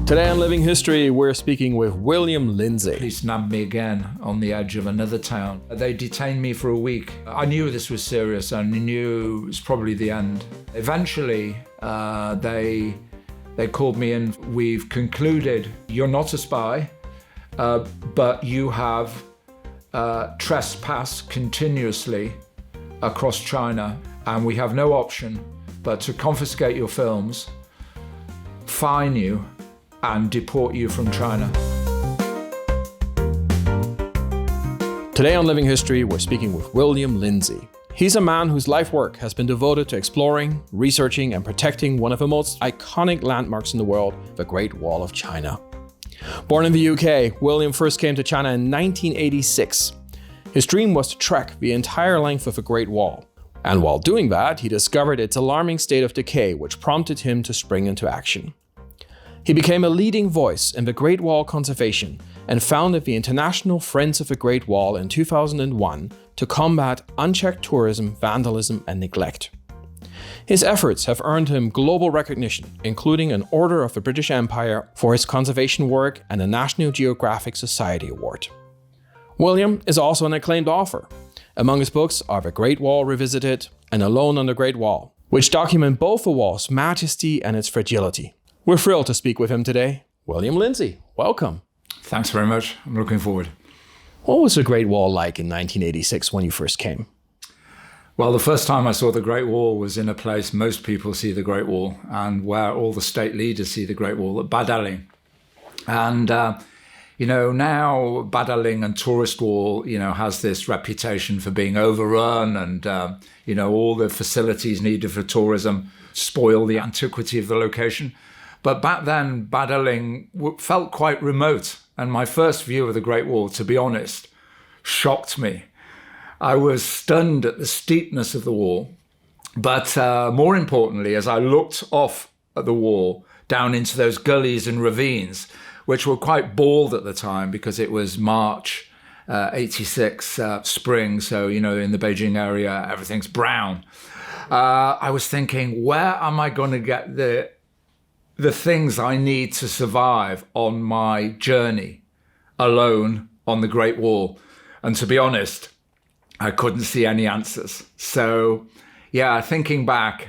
Today on Living History, we're speaking with William Lindesay. Police nabbed me again on the edge of another town. They detained me for a week. I knew this was serious and I knew it was probably the end. Eventually, they called me in. We've concluded you're not a spy, but you have trespassed continuously across China, and we have no option but to confiscate your films, fine you, and deport you from China. Today on Living History, we're speaking with William Lindesay. He's a man whose life work has been devoted to exploring, researching, and protecting one of the most iconic landmarks in the world, the Great Wall of China. Born in the UK, William first came to China in 1986. His dream was to trek the entire length of the Great Wall. And while doing that, he discovered its alarming state of decay, which prompted him to spring into action. He became a leading voice in the Great Wall conservation and founded the International Friends of the Great Wall in 2001 to combat unchecked tourism, vandalism, and neglect. His efforts have earned him global recognition, including an Order of the British Empire for his conservation work and a National Geographic Society Award. William is also an acclaimed author. Among his books are The Great Wall Revisited and Alone on the Great Wall, which document both the wall's majesty and its fragility. We're thrilled to speak with him today. William Lindesay, welcome. Thanks very much. I'm looking forward. What was the Great Wall like in 1986 when you first came? Well, the first time I saw the Great Wall was in a place most people see the Great Wall and where all the state leaders see the Great Wall, at Badaling. And, now Badaling and Tourist Wall, has this reputation for being overrun and, all the facilities needed for tourism spoil the antiquity of the location. But back then, Badaling felt quite remote. And my first view of the Great Wall, to be honest, shocked me. I was stunned at the steepness of the wall. But more importantly, as I looked off at the wall, down into those gullies and ravines, which were quite bald at the time because it was March 86 spring. So, in the Beijing area, everything's brown. I was thinking, where am I going to get the things I need to survive on my journey alone on the Great Wall? And to be honest, I couldn't see any answers. So, thinking back,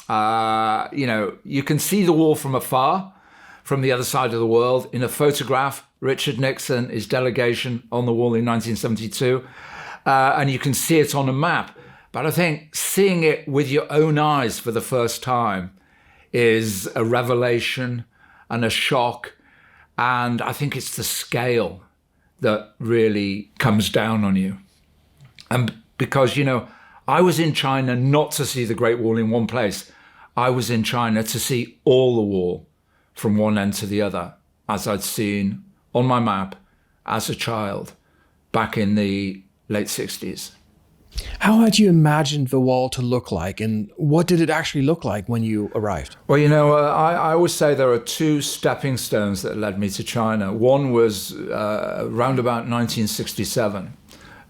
you can see the wall from afar, from the other side of the world. In a photograph, Richard Nixon, his delegation on the wall in 1972, and you can see it on a map. But I think seeing it with your own eyes for the first time is a revelation and a shock. And I think it's the scale that really comes down on you. And because, I was in China not to see the Great Wall in one place. I was in China to see all the wall from one end to the other, as I'd seen on my map as a child back in the late 60s. How had you imagined the wall to look like, and what did it actually look like when you arrived? Well, I always say there are two stepping stones that led me to China. One was around about 1967,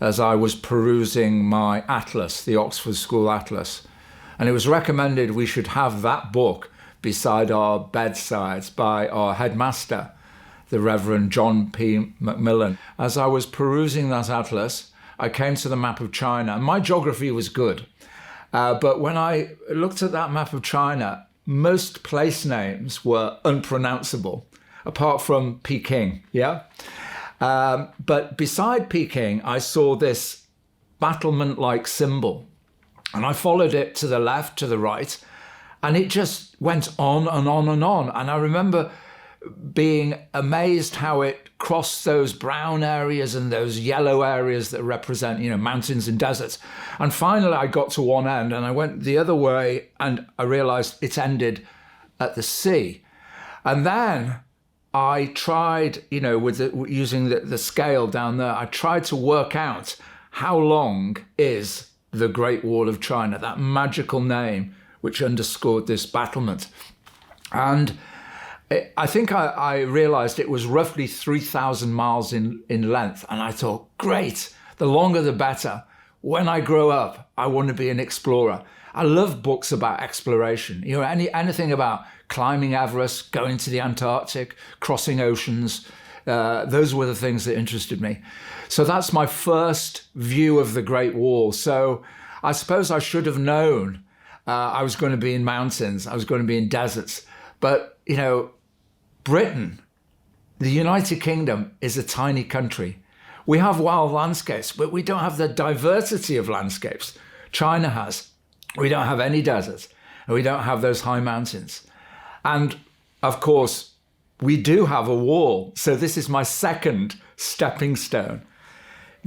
as I was perusing my atlas, the Oxford School Atlas, and it was recommended we should have that book beside our bedsides by our headmaster, the Reverend John P. Macmillan. As I was perusing that atlas, I came to the map of China. My geography was good, but when I looked at that map of China, most place names were unpronounceable, apart from Peking, but beside Peking, I saw this battlement-like symbol, and I followed it to the left, to the right, and it just went on and on and on. And I remember being amazed how it crossed those brown areas and those yellow areas that represent, mountains and deserts. And finally, I got to one end and I went the other way and I realized it ended at the sea. And then I tried, using the scale down there, I tried to work out how long is the Great Wall of China, that magical name which underscored this battlement. And I think I realized it was roughly 3,000 miles in length. And I thought, great, the longer the better. When I grow up, I want to be an explorer. I love books about exploration. Anything about climbing Everest, going to the Antarctic, crossing oceans. Those were the things that interested me. So that's my first view of the Great Wall. So I suppose I should have known I was going to be in mountains, I was going to be in deserts. But, you know, Britain, the United Kingdom, is a tiny country. We have wild landscapes, but we don't have the diversity of landscapes China has. We don't have any deserts, and we don't have those high mountains. And of course, we do have a wall. So this is my second stepping stone.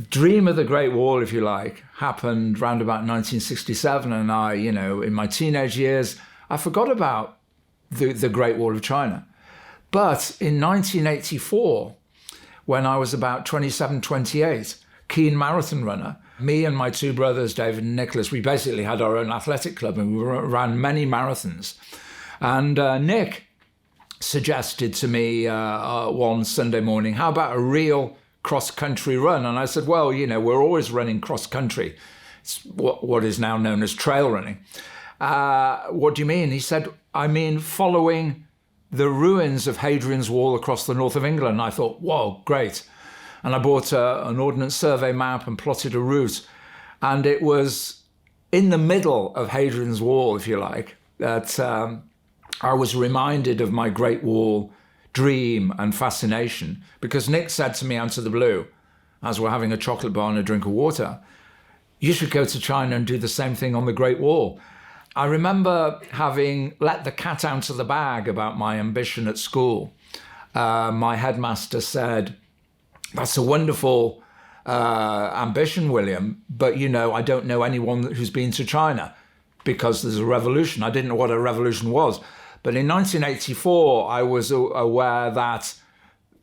Dream of the Great Wall, if you like, happened around about 1967. And I, you know, in my teenage years, I forgot about the Great Wall of China. But in 1984, when I was about 27, 28, keen marathon runner, me and my two brothers, David and Nicholas, we basically had our own athletic club and we ran many marathons. And Nick suggested to me one Sunday morning, how about a real cross-country run? And I said, well, you know, we're always running cross-country. It's what is now known as trail running. What do you mean? He said, I mean following the ruins of Hadrian's Wall across the north of England. And I thought, whoa, great. And I bought an Ordnance Survey map and plotted a route. And it was in the middle of Hadrian's Wall, if you like, that I was reminded of my Great Wall dream and fascination. Because Nick said to me out of the blue, as we're having a chocolate bar and a drink of water, you should go to China and do the same thing on the Great Wall. I remember having let the cat out of the bag about my ambition at school. My headmaster said, that's a wonderful ambition, William, but, you know, I don't know anyone who's been to China because there's a revolution. I didn't know what a revolution was. But in 1984, I was aware that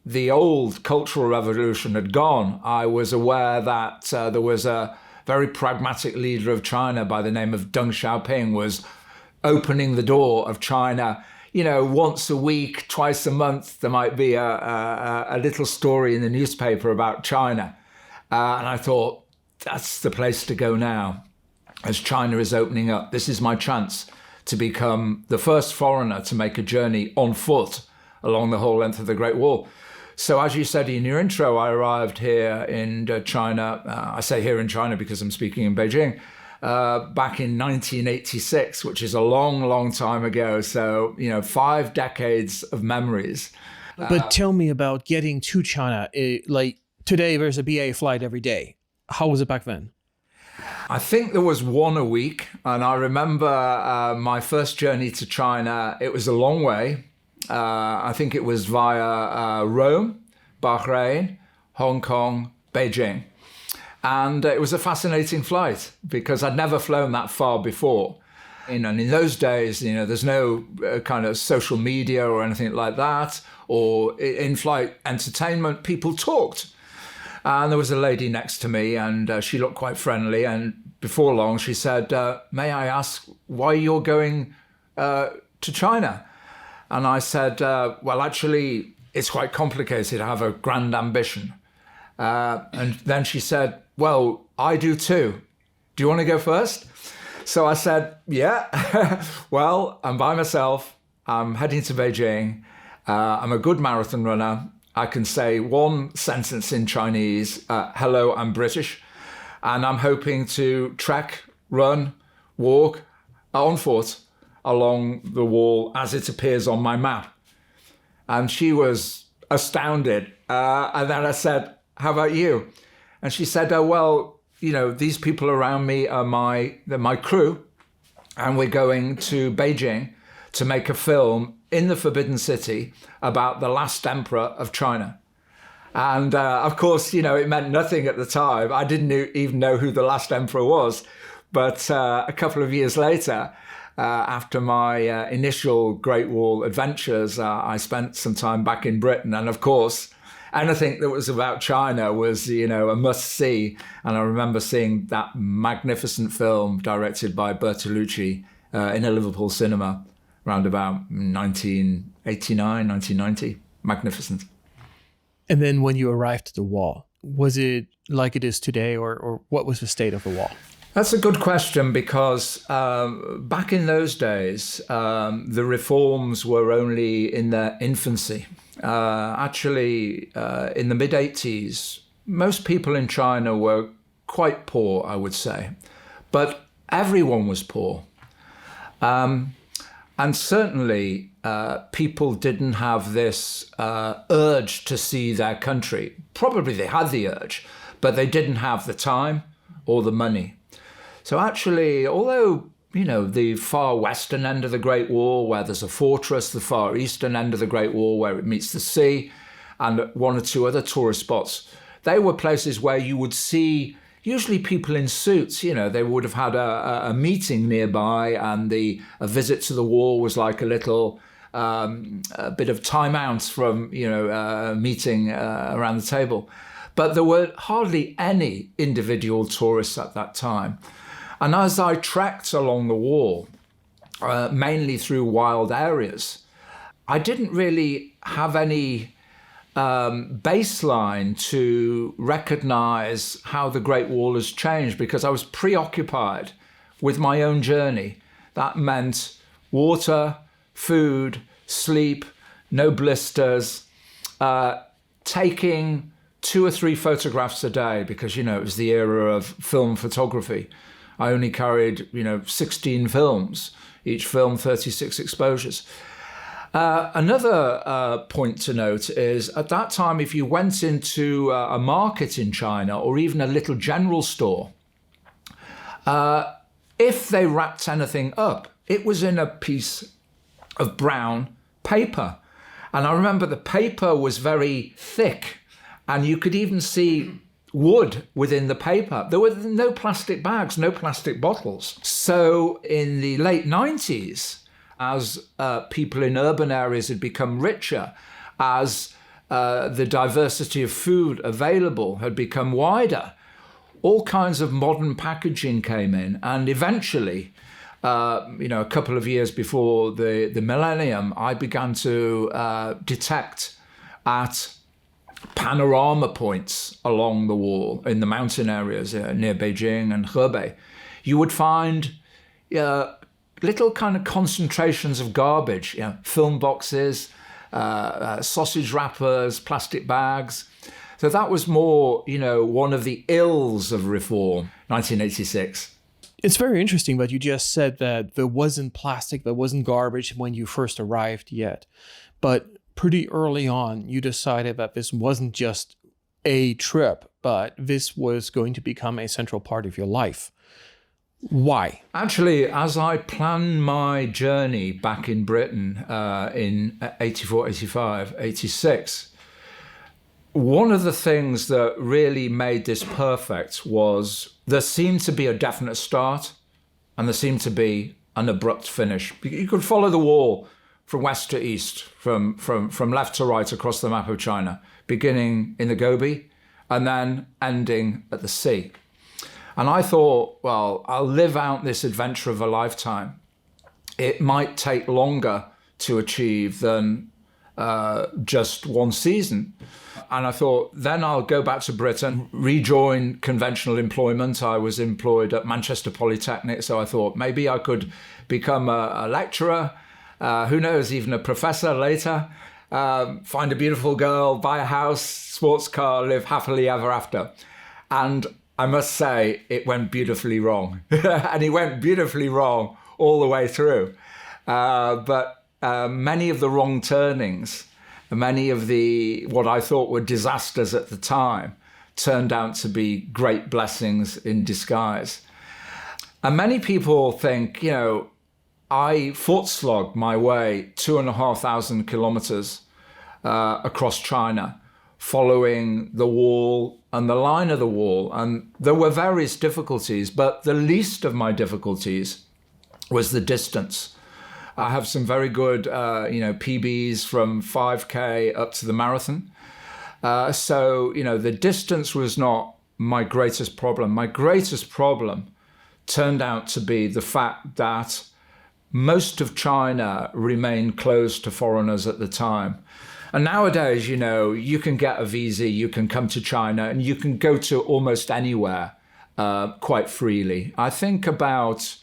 the old Cultural Revolution had gone. I was aware that there was a very pragmatic leader of China by the name of Deng Xiaoping was opening the door of China. You know, once a week, twice a month, there might be a little story in the newspaper about China. And I thought, that's the place to go now. As China is opening up, this is my chance to become the first foreigner to make a journey on foot along the whole length of the Great Wall. So as you said in your intro, I arrived here in China. I say here in China because I'm speaking in Beijing. Back in 1986, which is a long, long time ago. So, you know, 5 decades of memories. But tell me about getting to China. Like today, there's a BA flight every day. How was it back then? I think there was one a week. And I remember my first journey to China. It was a long way. I think it was via Rome, Bahrain, Hong Kong, Beijing. And it was a fascinating flight because I'd never flown that far before. And in those days, you know, there's no kind of social media or anything like that, or in-flight entertainment. People talked. And there was a lady next to me and she looked quite friendly. And before long, she said, may I ask why you're going to China? And I said, well, actually, it's quite complicated. I have a grand ambition. And then she said, well, I do too. Do you want to go first? So I said, yeah, well, I'm by myself. I'm heading to Beijing. I'm a good marathon runner. I can say one sentence in Chinese, hello, I'm British. And I'm hoping to trek, run, walk on foot along the wall as it appears on my map. And she was astounded. And then I said, how about you? And she said, oh, well, you know, these people around me are they're my crew. And we're going to Beijing to make a film in the Forbidden City about the last emperor of China. And of course, you know, it meant nothing at the time. I didn't even know who the last emperor was. But a couple of years later, after my initial Great Wall adventures, I spent some time back in Britain. And of course, anything that was about China was, you know, a must-see. And I remember seeing that magnificent film directed by Bertolucci in a Liverpool cinema around about 1989, 1990. Magnificent. And then when you arrived at the wall, was it like it is today or what was the state of the wall? That's a good question because back in those days, the reforms were only in their infancy. Actually, in the mid-80s, most people in China were quite poor, I would say, but everyone was poor. And certainly, people didn't have this urge to see their country. Probably they had the urge, but they didn't have the time or the money. So actually, although, the far western end of the Great Wall, where there's a fortress, the far eastern end of the Great Wall, where it meets the sea, and one or two other tourist spots, they were places where you would see usually people in suits. They would have had a meeting nearby, and a visit to the wall was like a little a bit of time out from, meeting around the table. But there were hardly any individual tourists at that time. And as I trekked along the wall, mainly through wild areas, I didn't really have any baseline to recognize how the Great Wall has changed because I was preoccupied with my own journey. That meant water, food, sleep, no blisters, taking 2 or 3 photographs a day because, it was the era of film photography. I only carried, 16 films, each film 36 exposures. Another point to note is at that time, if you went into a market in China or even a little general store, if they wrapped anything up, it was in a piece of brown paper. And I remember the paper was very thick and you could even see wood within the paper. There were no plastic bags, no plastic bottles. So in the late 90s, as people in urban areas had become richer, as the diversity of food available had become wider, all kinds of modern packaging came in. And eventually, a couple of years before the millennium, I began to detect at panorama points along the wall in the mountain areas near Beijing and Hebei, you would find little kind of concentrations of garbage, film boxes, sausage wrappers, plastic bags. So that was more, one of the ills of reform, 1986. It's very interesting that you just said that there wasn't plastic, there wasn't garbage when you first arrived yet. But pretty early on, you decided that this wasn't just a trip, but this was going to become a central part of your life. Why? Actually, as I planned my journey back in Britain in 84, 85, 86, one of the things that really made this perfect was there seemed to be a definite start and there seemed to be an abrupt finish. You could follow the wall from west to east, from left to right across the map of China, beginning in the Gobi and then ending at the sea. And I thought, well, I'll live out this adventure of a lifetime. It might take longer to achieve than just one season. And I thought, then I'll go back to Britain, rejoin conventional employment. I was employed at Manchester Polytechnic, so I thought maybe I could become a lecturer, who knows, even a professor later, find a beautiful girl, buy a house, sports car, live happily ever after. And I must say, it went beautifully wrong. And it went beautifully wrong all the way through. But many of the wrong turnings, many of the what I thought were disasters at the time, turned out to be great blessings in disguise. And many people think, I foot-slogged my way 2,500 kilometers across China, following the wall and the line of the wall. And there were various difficulties, but the least of my difficulties was the distance. I have some very good, PBs from 5K up to the marathon. So, the distance was not my greatest problem. My greatest problem turned out to be the fact that most of China remained closed to foreigners at the time. And nowadays, you can get a visa, you can come to China, and you can go to almost anywhere quite freely. I think about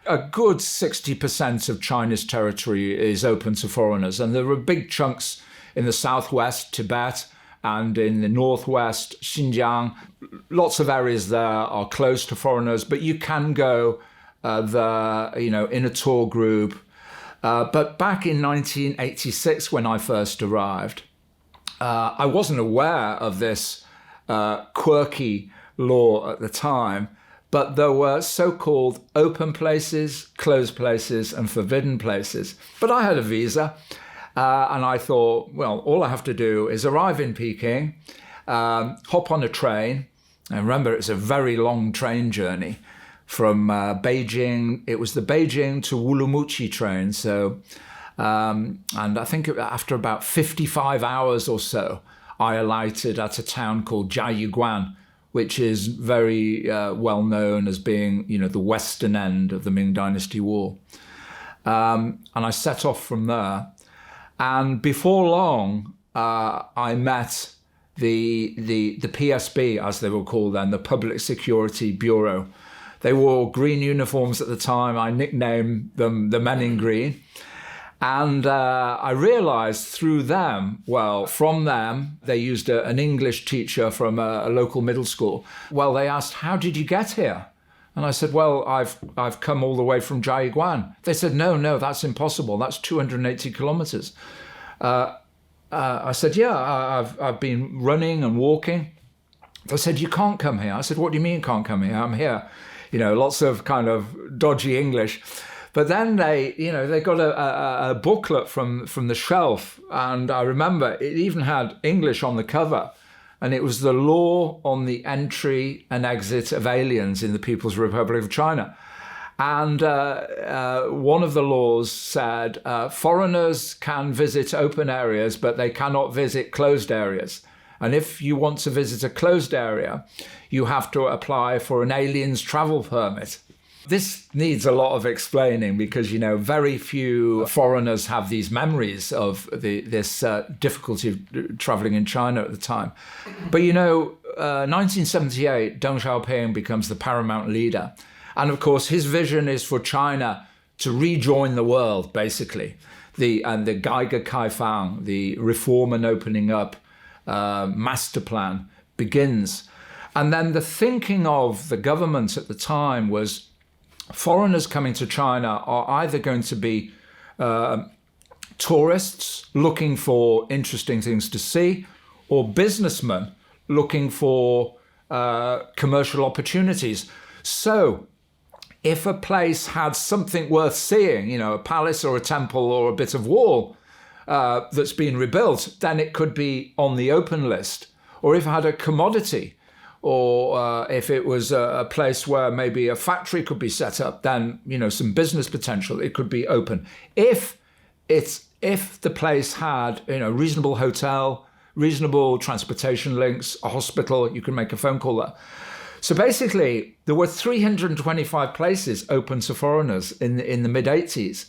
a good 60% of China's territory is open to foreigners, and there are big chunks in the southwest, Tibet, and in the northwest, Xinjiang. Lots of areas there are closed to foreigners, but you can go there, in a tour group. But back in 1986, when I first arrived, I wasn't aware of this quirky law at the time, but there were so-called open places, closed places, and forbidden places. But I had a visa, and I thought, well, all I have to do is arrive in Peking, hop on a train, and remember, it's a very long train journey from Beijing. It was the Beijing to Urumqi train. So, and I think after about 55 hours or so, I alighted at a town called Jiayuguan, which is very well known as being, the western end of the Ming Dynasty Wall. And I set off from there. And before long, I met the PSB, as they were called then, the Public Security Bureau. They wore green uniforms at the time. I nicknamed them the Men in Green. And I realized through them, from them, they used an English teacher from a local middle school. Well, they asked, how did you get here? And I said, well, I've come all the way from Jiayuguan. They said, no, that's impossible. That's 280 kilometers. I said, yeah, I've been running and walking. They said, you can't come here. I said, what do you mean can't come here? I'm here. Lots of kind of dodgy English. But then they got a booklet from the shelf. And I remember it even had English on the cover. And it was the law on the entry and exit of aliens in the People's Republic of China. And one of the laws said foreigners can visit open areas, but they cannot visit closed areas. And if you want to visit a closed area, you have to apply for an alien's travel permit. This needs a lot of explaining because, very few foreigners have these memories of this difficulty of traveling in China at the time. But, 1978, Deng Xiaoping becomes the paramount leader. And of course, his vision is for China to rejoin the world, basically. The Geiger Kaifang, the reform and opening up master plan begins. And then the thinking of the government at the time was foreigners coming to China are either going to be tourists looking for interesting things to see, or businessmen looking for commercial opportunities. So if a place had something worth seeing, a palace or a temple or a bit of wall that's been rebuilt, then it could be on the open list. Or if it had a commodity, or if it was a place where maybe a factory could be set up, then, some business potential, it could be open. If the place had, reasonable hotel, reasonable transportation links, a hospital, you can make a phone call there. So basically, there were 325 places open to foreigners in the mid-80s.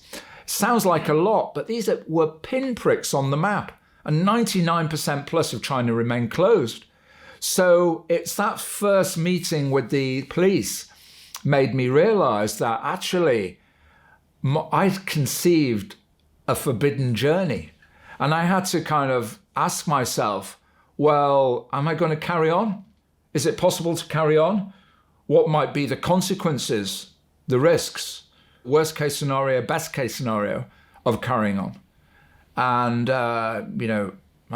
Sounds like a lot, but these were pinpricks on the map, and 99% plus of China remained closed. So it's that first meeting with the police made me realize that actually I'd conceived a forbidden journey. And I had to kind of ask myself, well, am I going to carry on? Is it possible to carry on? What might be the consequences, the risks, worst case scenario, best case scenario of carrying on? And, I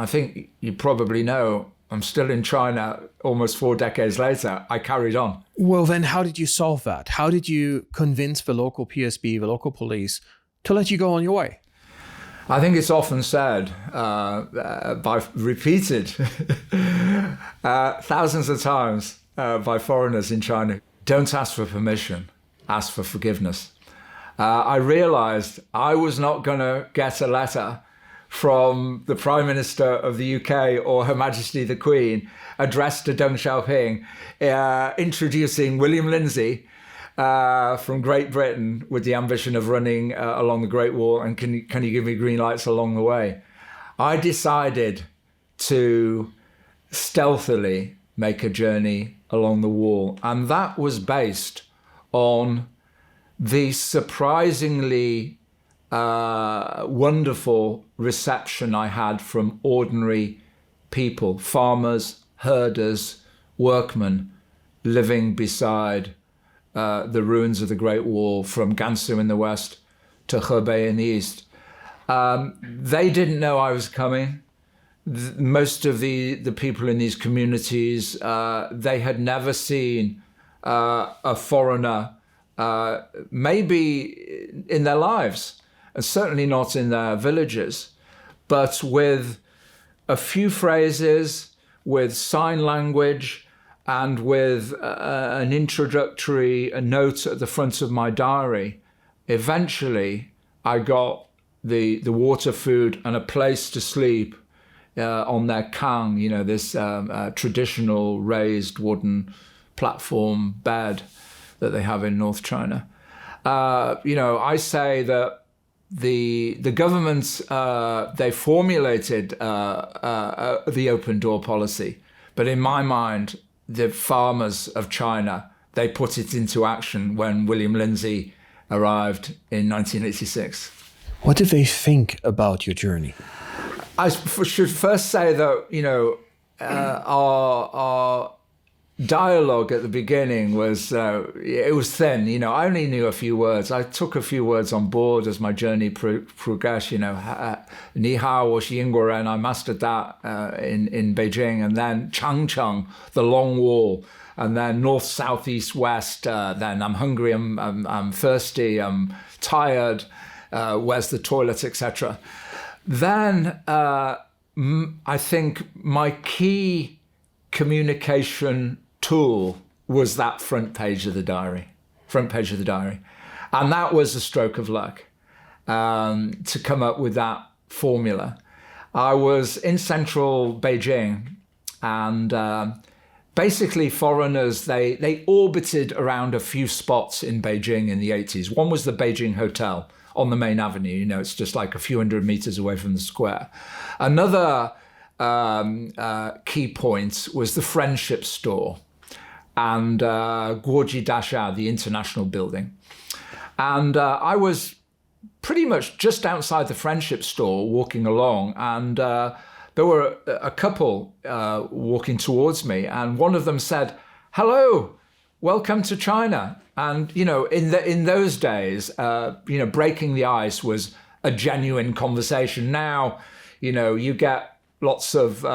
think you probably know, I'm still in China almost 4 decades later. I carried on. Well, then how did you solve that? How did you convince the local PSB, the local police, to let you go on your way? I think it's often said by repeated thousands of times by foreigners in China, don't ask for permission, ask for forgiveness. I realized I was not going to get a letter from the Prime Minister of the UK or Her Majesty the Queen addressed to Deng Xiaoping introducing William Lindesay from Great Britain with the ambition of running along the Great Wall, and can you give me green lights along the way? I decided to stealthily make a journey along the wall. And that was based on the surprisingly wonderful reception I had from ordinary people, farmers, herders, workmen, living beside the ruins of the Great Wall from Gansu in the west to Hebei in the east. They didn't know I was coming. Most of the people in these communities, they had never seen a foreigner, maybe in their lives, and certainly not in their villages, but with a few phrases, with sign language, and with an introductory note at the front of my diary. Eventually, I got the water, food, and a place to sleep on their kang, you know, this traditional raised wooden platform bed that they have in North China. You know, I say that the governments, they formulated the open door policy, but in my mind, the farmers of China, they put it into action when William Lindesay arrived in 1986. What did they think about your journey? I should first say that, you know, our dialogue at the beginning was, it was thin. You know, I only knew a few words. I took a few words on board as my journey progressed, you know, Ni hao or Xingguoren, I mastered that in Beijing, and then Changcheng, the long wall, and then north, south, east, west, then I'm hungry, I'm thirsty, I'm tired, where's the toilet, etc. Then I think my key communication tool was that front page of the diary. And that was a stroke of luck to come up with that formula. I was in central Beijing, and basically foreigners, they orbited around a few spots in Beijing in the 80s. One was the Beijing Hotel on the main avenue. You know, it's just like a few hundred meters away from the square. Another key point was the Friendship Store and Guoji Dasha, the international building. And I was pretty much just outside the Friendship Store walking along, and there were a couple walking towards me, and one of them said, "Hello, welcome to China." And, you know, in those days, you know, breaking the ice was a genuine conversation. Now, you know, you get lots of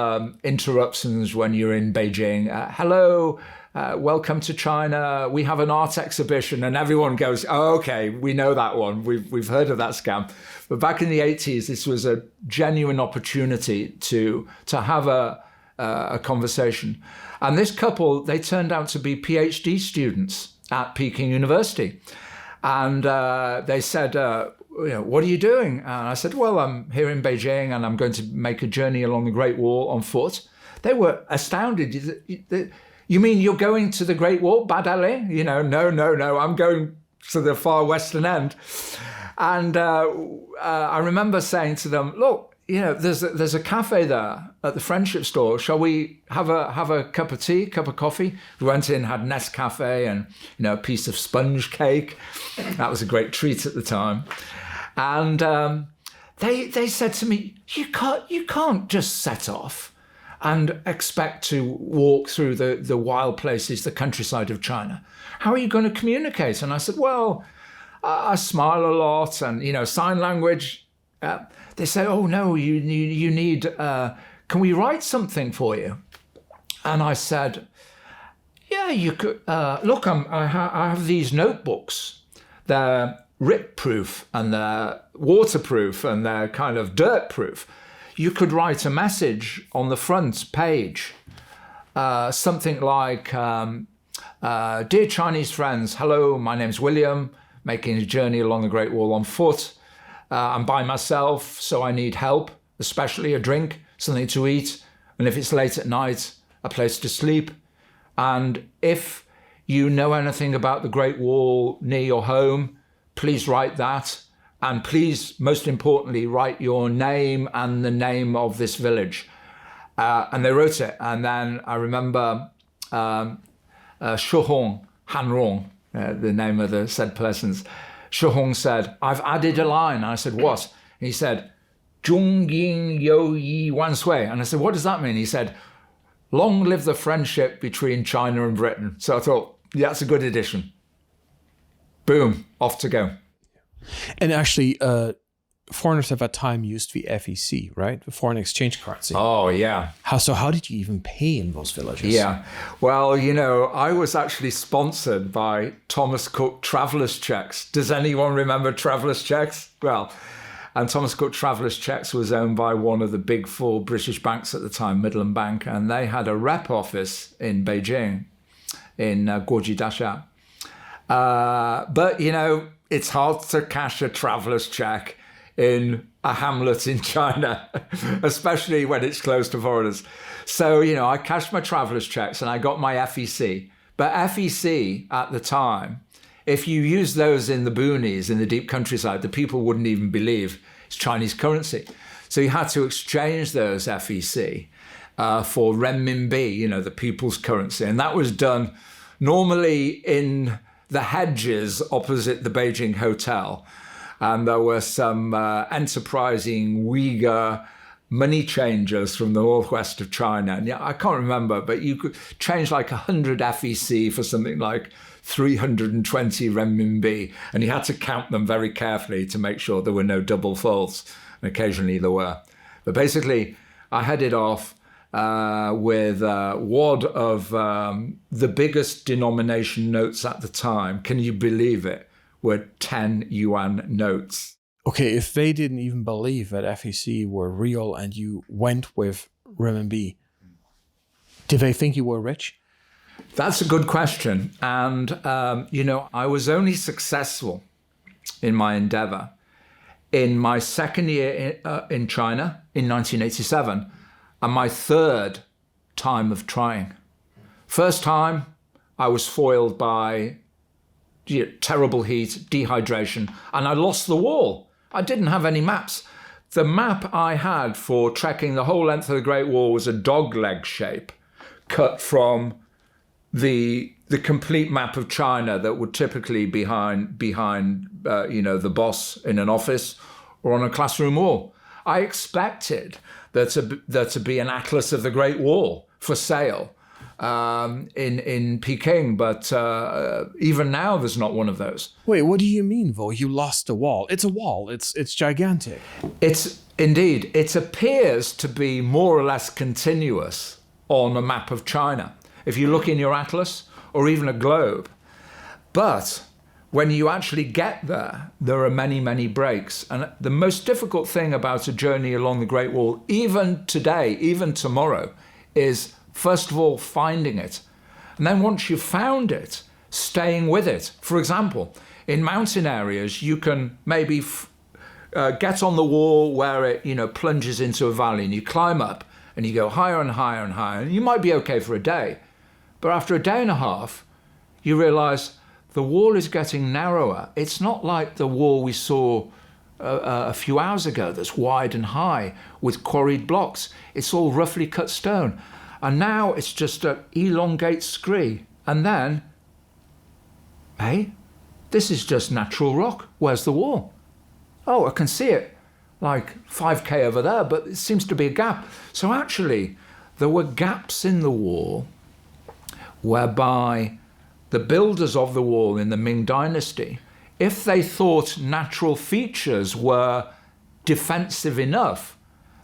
interruptions when you're in Beijing. Hello, welcome to China. We have an art exhibition, and everyone goes, "Oh, okay, we know that one. We've heard of that scam." But back in the 80s, this was a genuine opportunity to have a conversation. And this couple, they turned out to be PhD students at Peking University. And they said, you know, "What are you doing?" And I said, "Well, I'm here in Beijing, and I'm going to make a journey along the Great Wall on foot." They were astounded. "You mean you're going to the Great Wall, Badale?" You know, no, I'm going to the far western end. And I remember saying to them, "Look, you know, there's a cafe there at the Friendship Store. Shall we have a cup of tea, cup of coffee?" We went in, had Nescafe and, you know, a piece of sponge cake. That was a great treat at the time. And they said to me, you can't just set off and expect to walk through the wild places, the countryside of China. How are you going to communicate? And I said, "Well, I smile a lot, and, you know, sign language." They say, "Oh no, you need. Can we write something for you?" And I said, "Yeah, you could. Look, I have these notebooks. They're rip-proof and they're waterproof and they're kind of dirt-proof. You could write a message on the front page, something like, dear Chinese friends, hello, my name's William, making a journey along the Great Wall on foot. I'm by myself, so I need help, especially a drink, something to eat, and if it's late at night, a place to sleep. And if you know anything about the Great Wall near your home, please write that. And please, most importantly, write your name and the name of this village." And they wrote it. And then I remember Shu Hong, Han Rong, the name of the said persons, Shu Hong said, "I've added a line." I said, "What?" And he said, "Zhong Ying You Yi Wan Sui." And I said, "What does that mean?" He said, "Long live the friendship between China and Britain." So I thought, yeah, that's a good addition. Boom, off to go. And actually, foreigners at that time used the FEC, right? The foreign exchange currency. Oh, yeah. How did you even pay in those villages? Yeah. Well, you know, I was actually sponsored by Thomas Cook Traveller's Checks. Does anyone remember Traveller's Checks? Well, and Thomas Cook Traveller's Checks was owned by one of the big four British banks at the time, Midland Bank, and they had a rep office in Beijing, in Guoji Dasha. But, you know, it's hard to cash a traveller's check in a hamlet in China, especially when it's closed to foreigners. So, you know, I cashed my traveller's checks and I got my FEC. But FEC at the time, if you use those in the boonies, in the deep countryside, the people wouldn't even believe it's Chinese currency. So you had to exchange those FEC for renminbi, you know, the people's currency. And that was done normally in the hedges opposite the Beijing Hotel. And there were some enterprising Uyghur money changers from the northwest of China. And yeah, I can't remember, but you could change like 100 FEC for something like 320 renminbi. And you had to count them very carefully to make sure there were no double folds. And occasionally there were. But basically, I headed off with a wad of the biggest denomination notes at the time. Can you believe it? Were 10 yuan notes. Okay, if they didn't even believe that FEC were real and you went with renminbi, did they think you were rich? That's a good question. And, you know, I was only successful in my endeavor in my second year in China in 1987 and my third time of trying. First time, I was foiled by terrible heat, dehydration, and I lost the wall. I didn't have any maps. The map I had for trekking the whole length of the Great Wall was a dogleg shape cut from the complete map of China that would typically be behind you know, the boss in an office or on a classroom wall. I expected there to be an atlas of the Great Wall for sale in Peking, but even now there's not one of those. Wait, what do you mean, though? You lost the wall? It's a wall. It's gigantic. It's indeed. It appears to be more or less continuous on a map of China, if you look in your atlas or even a globe. But when you actually get there, there are many, many breaks. And the most difficult thing about a journey along the Great Wall, even today, even tomorrow, is first of all, finding it. And then once you've found it, staying with it. For example, in mountain areas, you can maybe get on the wall where it, you know, plunges into a valley, and you climb up and you go higher and higher and higher. And you might be okay for a day. But after a day and a half, you realize the wall is getting narrower. It's not like the wall we saw a few hours ago that's wide and high with quarried blocks. It's all roughly cut stone. And now it's just an elongate scree. And then, hey, this is just natural rock. Where's the wall? Oh, I can see it like 5K over there, but it seems to be a gap. So actually, there were gaps in the wall whereby the builders of the wall in the Ming Dynasty, if they thought natural features were defensive enough,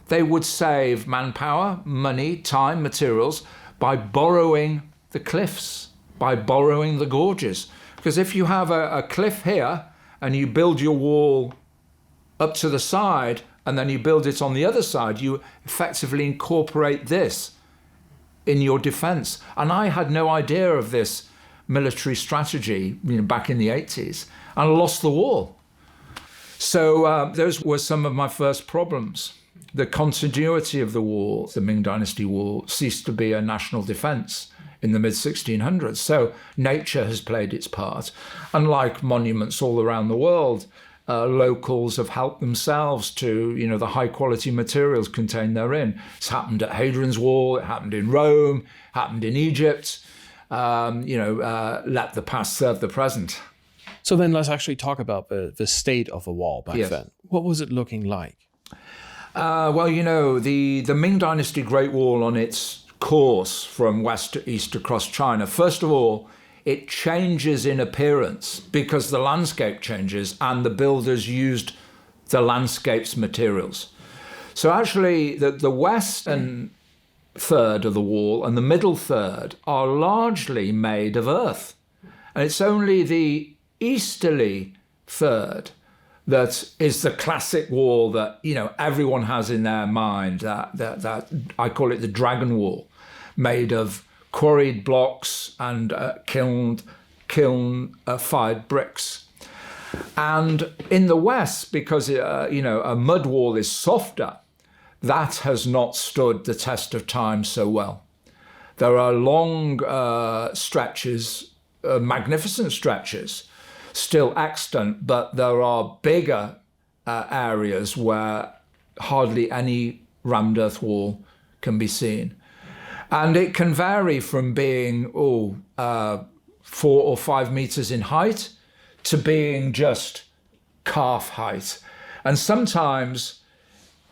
they would save manpower, money, time, materials by borrowing the cliffs, by borrowing the gorges. Because if you have a cliff here and you build your wall up to the side and then you build it on the other side, you effectively incorporate this in your defense. And I had no idea of this military strategy, you know, back in the 80s, and I lost the wall. So those were some of my first problems. The continuity of the wall, the Ming Dynasty wall, ceased to be a national defense in the mid-1600s. So nature has played its part. Unlike monuments all around the world, locals have helped themselves to, the high quality materials contained therein. It's happened at Hadrian's Wall, it happened in Rome, happened in Egypt. Let the past serve the present. So then let's actually talk about the state of the wall back then. What was it looking like? The Ming Dynasty Great Wall on its course from west to east across China, first of all, it changes in appearance because the landscape changes and the builders used the landscape's materials. So actually, the western third of the wall and the middle third are largely made of earth. And it's only the easterly third that is the classic wall that, everyone has in their mind, that I call it the dragon wall, made of quarried blocks and kiln-fired bricks. And in the West, because, a mud wall is softer, that has not stood the test of time so well. There are long stretches, magnificent stretches, still extant, but there are bigger areas where hardly any rammed earth wall can be seen. And it can vary from being 4 or 5 meters in height to being just calf height. And sometimes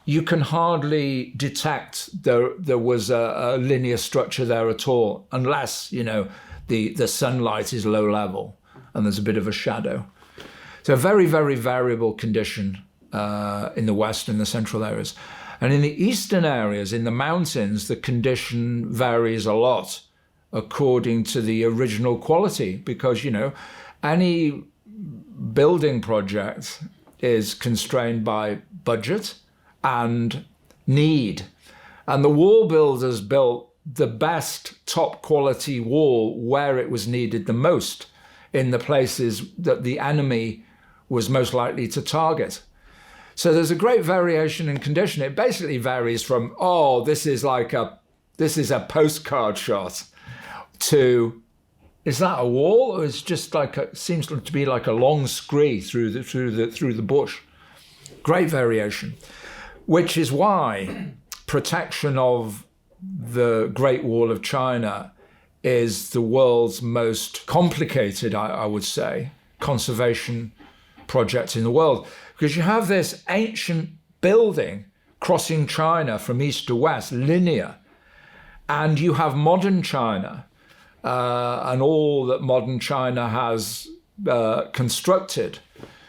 you can hardly detect there was a linear structure there at all, unless, the sunlight is low level and there's a bit of a shadow. So very, very variable condition in the west and the central areas. And in the eastern areas, in the mountains, the condition varies a lot according to the original quality, because, any building project is constrained by budget and need. And the wall builders built the best top quality wall where it was needed the most, in the places that the enemy was most likely to target. So there's a great variation in condition. It basically varies from, this is a postcard shot, to, is that a wall, or is just seems to be like a long scree through the bush. Great variation, which is why protection of the Great Wall of China is the world's most complicated, I would say, conservation project in the world. Because you have this ancient building crossing China from east to west, linear, and you have modern China, and all that modern China has constructed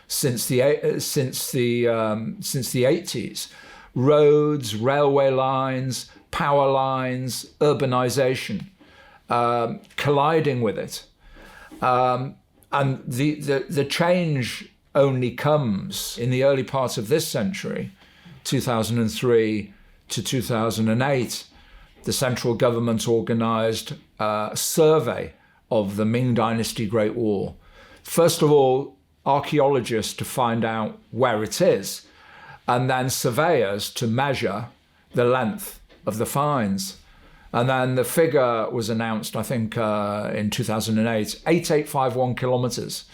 since the 80s: roads, railway lines, power lines, urbanization, colliding with it, and the change only comes in the early part of this century, 2003 to 2008. The central government organized a survey of the Ming Dynasty Great Wall. First of all, archaeologists to find out where it is, and then surveyors to measure the length of the finds. And then the figure was announced, I think, in 2008, 8851 kilometers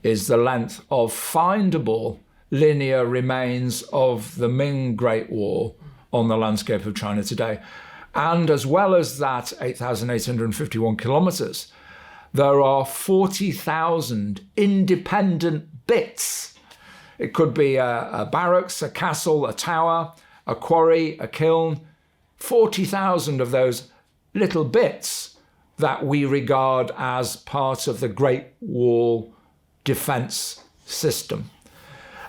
is the length of findable linear remains of the Ming Great Wall on the landscape of China today. And as well as that 8,851 kilometers, there are 40,000 independent bits. It could be a barracks, a castle, a tower, a quarry, a kiln, 40,000 of those little bits that we regard as part of the Great Wall defense system,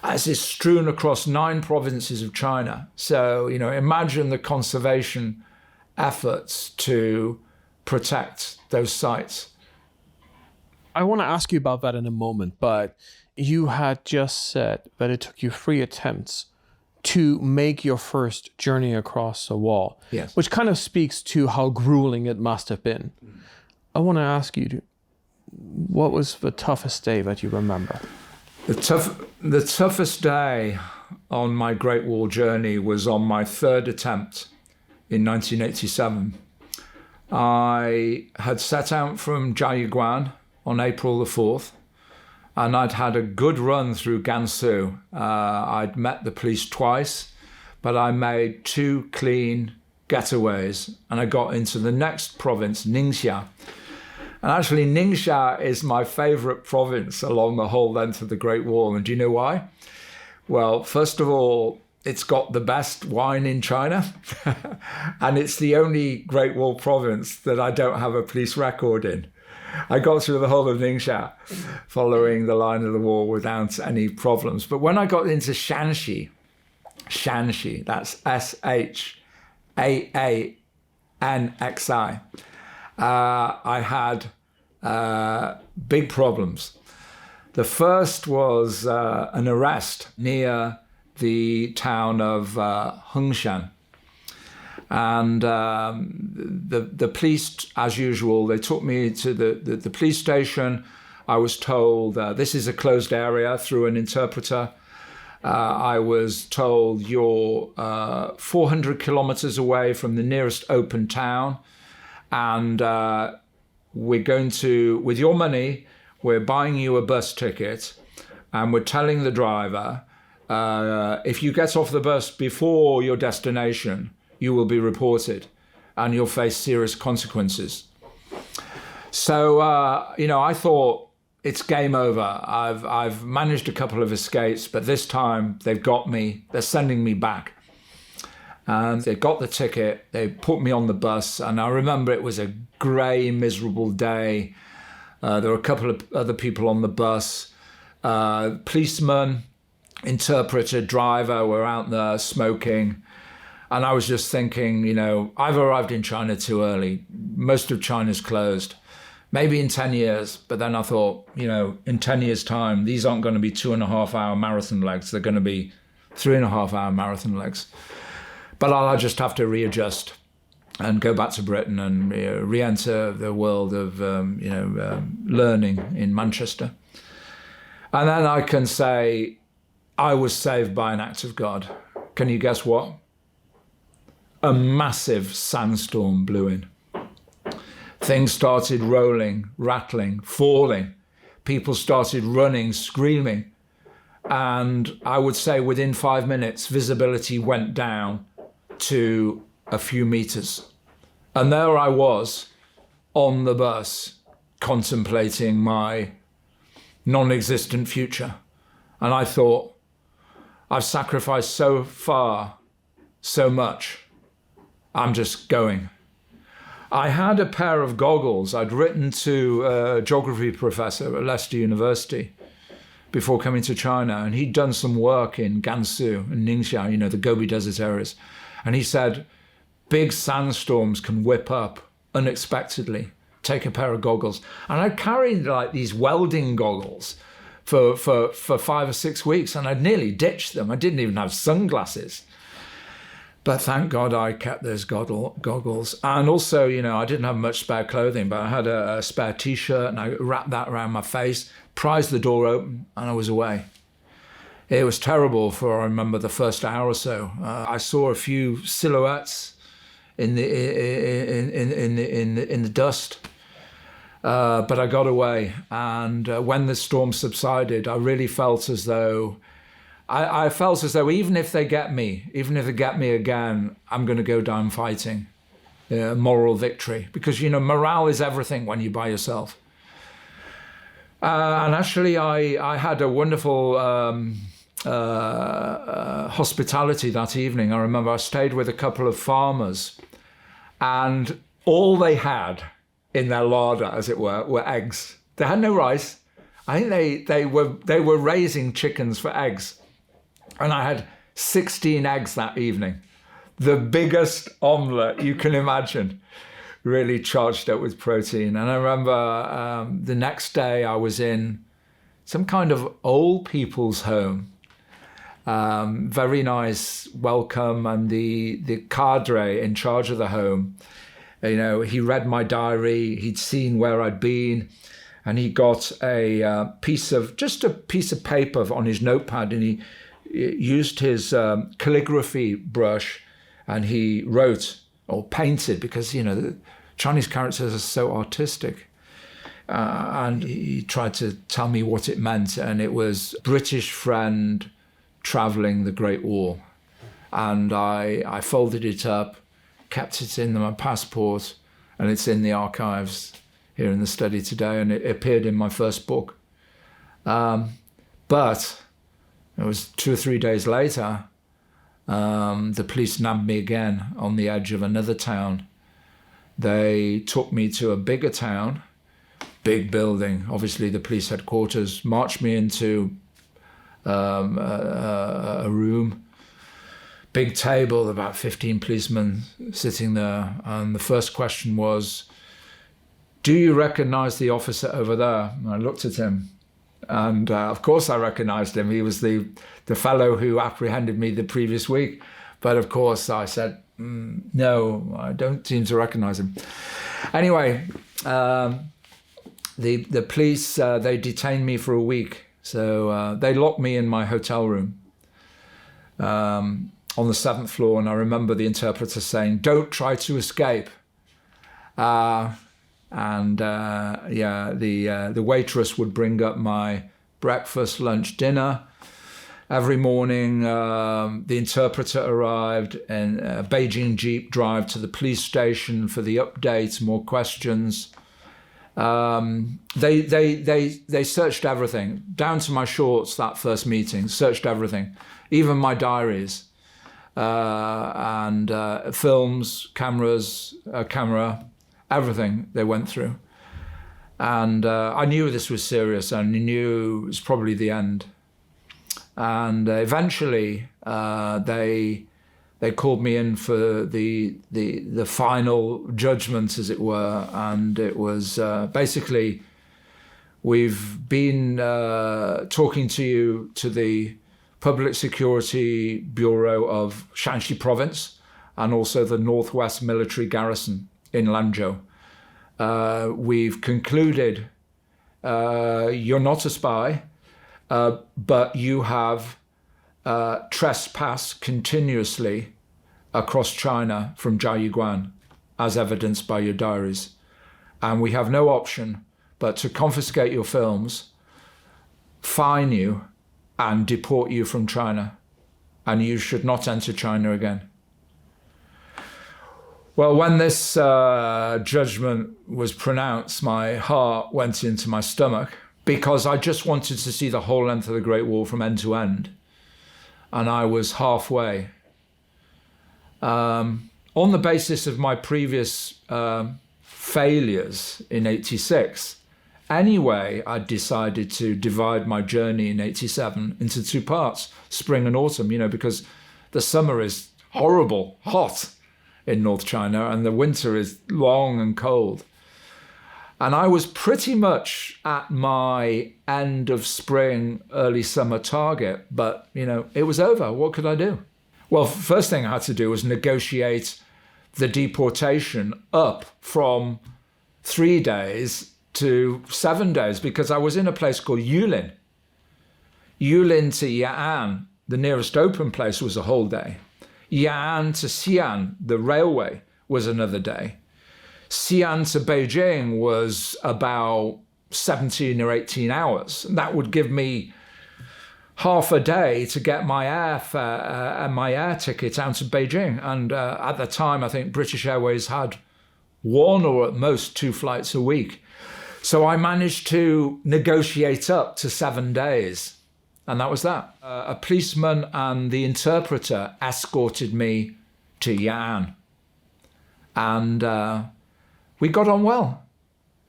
as is strewn across 9 provinces of China. So, imagine the conservation efforts to protect those sites. I want to ask you about that in a moment, but you had just said that it took you 3 attempts to make your first journey across the wall, yes, which kind of speaks to how grueling it must have been. I want to ask you, what was the toughest day that you remember? The toughest day on my Great Wall journey was on my 3rd attempt in 1987. I had set out from Jiayuguan on April the 4th, and I'd had a good run through Gansu. I'd met the police twice, but I made 2 clean getaways, and I got into the next province, Ningxia. And actually, Ningxia is my favorite province along the whole length of the Great Wall. And do you know why? Well, first of all, it's got the best wine in China, and it's the only Great Wall province that I don't have a police record in. I got through the whole of Ningxia following the line of the wall without any problems. But when I got into Shanxi, that's Shaanxi, I had big problems. The first was an arrest near the town of Hengshan. And the police, as usual, they took me to the police station. I was told this is a closed area through an interpreter. I was told you're 400 kilometers away from the nearest open town. And we're going to, with your money, we're buying you a bus ticket. And we're telling the driver, if you get off the bus before your destination, you will be reported and you'll face serious consequences. So, I thought it's game over. I've managed a couple of escapes, but this time they've got me. They're sending me back. And they got the ticket, they put me on the bus, and I remember it was a grey, miserable day. There were a couple of other people on the bus. Policeman, interpreter, driver were out there smoking. And I was just thinking, I've arrived in China too early. Most of China's closed. Maybe in 10 years. But then I thought, in 10 years' time, these aren't going to be 2.5-hour marathon legs. They're going to be 3.5-hour marathon legs. But I'll just have to readjust and go back to Britain and re-enter the world of, learning in Manchester. And then I can say, I was saved by an act of God. Can you guess what? A massive sandstorm blew in. Things started rolling, rattling, falling. People started running, screaming. And I would say within 5 minutes, visibility went down to a few meters. And there I was on the bus contemplating my non-existent future. And I thought, I've sacrificed so far, so much. I'm just going. I had a pair of goggles. I'd written to a geography professor at Leicester University before coming to China, and he'd done some work in Gansu and Ningxia, the Gobi Desert areas. And he said, big sandstorms can whip up unexpectedly. Take a pair of goggles. And I carried like these welding goggles for 5 or 6 weeks, and I'd nearly ditched them. I didn't even have sunglasses. But thank God I kept those goggles. And also, I didn't have much spare clothing, but I had a spare T-shirt, and I wrapped that around my face, prized the door open, and I was away. It was terrible for, I remember, the first hour or so. I saw a few silhouettes in the dust, but I got away. And when the storm subsided, I really felt as though even if they get me again, I'm going to go down fighting. Moral victory, because morale is everything when you're by yourself. And actually, I had a wonderful hospitality that evening. I remember I stayed with a couple of farmers, and all they had in their larder, as it were eggs. They had no rice. I think they were raising chickens for eggs. And I had 16 eggs that evening. The biggest omelette you can imagine, really charged up with protein. And I remember the next day I was in some kind of old people's home. Very nice welcome, and the cadre in charge of the home, he read my diary, he'd seen where I'd been, and he got a piece of paper on his notepad, and he used his calligraphy brush, and he wrote or painted, because the Chinese characters are so artistic. and he tried to tell me what it meant, and it was British friend traveling the Great Wall. And I folded it up, kept it in my passport, and it's in the archives here in the study today, and it appeared in my first book. But it was 2 or 3 days later, the police nabbed me again on the edge of another town. They took me to a bigger town, big building, obviously the police headquarters, marched me into a room, big table, about 15 policemen sitting there. And the first question was, do you recognize the officer over there? And I looked at him. And of course I recognized him. He was the fellow who apprehended me the previous week. But of course I said, no, I don't seem to recognize him. Anyway, the police, they detained me for a week. So they locked me in my hotel room on the 7th floor. And I remember the interpreter saying, don't try to escape. The waitress would bring up my breakfast, lunch, dinner. Every morning, the interpreter arrived in a Beijing Jeep drive to the police station for the updates, more questions. They searched everything, down to my shorts that first meeting, searched everything, even my diaries, and films, camera, everything they went through. And I knew this was serious, and I knew it was probably the end. And eventually they called me in for the final judgment, as it were. And it was basically, we've been talking to the Public Security Bureau of Shanxi Province and also the Northwest Military Garrison in Lanzhou. We've concluded you're not a spy, but you have trespassed continuously across China from Jiayuguan, as evidenced by your diaries. And we have no option but to confiscate your films, fine you, and deport you from China. And you should not enter China again. Well, when this judgment was pronounced, my heart went into my stomach, because I just wanted to see the whole length of the Great Wall from end to end. And I was halfway. On the basis of my previous failures in 86, anyway, I decided to divide my journey in 87 into 2 parts, spring and autumn, because the summer is horrible, hot in North China, and the winter is long and cold. And I was pretty much at my end of spring, early summer target, but, it was over. What could I do? Well, first thing I had to do was negotiate the deportation up from 3 days to 7 days, because I was in a place called Yulin. Yulin to Ya'an, the nearest open place, was a whole day. Ya'an to Xi'an, the railway, was another day. Xi'an to Beijing was about 17 or 18 hours. And that would give me half a day to get my airfare and my air ticket out to Beijing. And at the time, I think British Airways had 1 or at most 2 flights a week. So I managed to negotiate up to 7 days. And that was that. A policeman and the interpreter escorted me to Ya'an. And we got on well.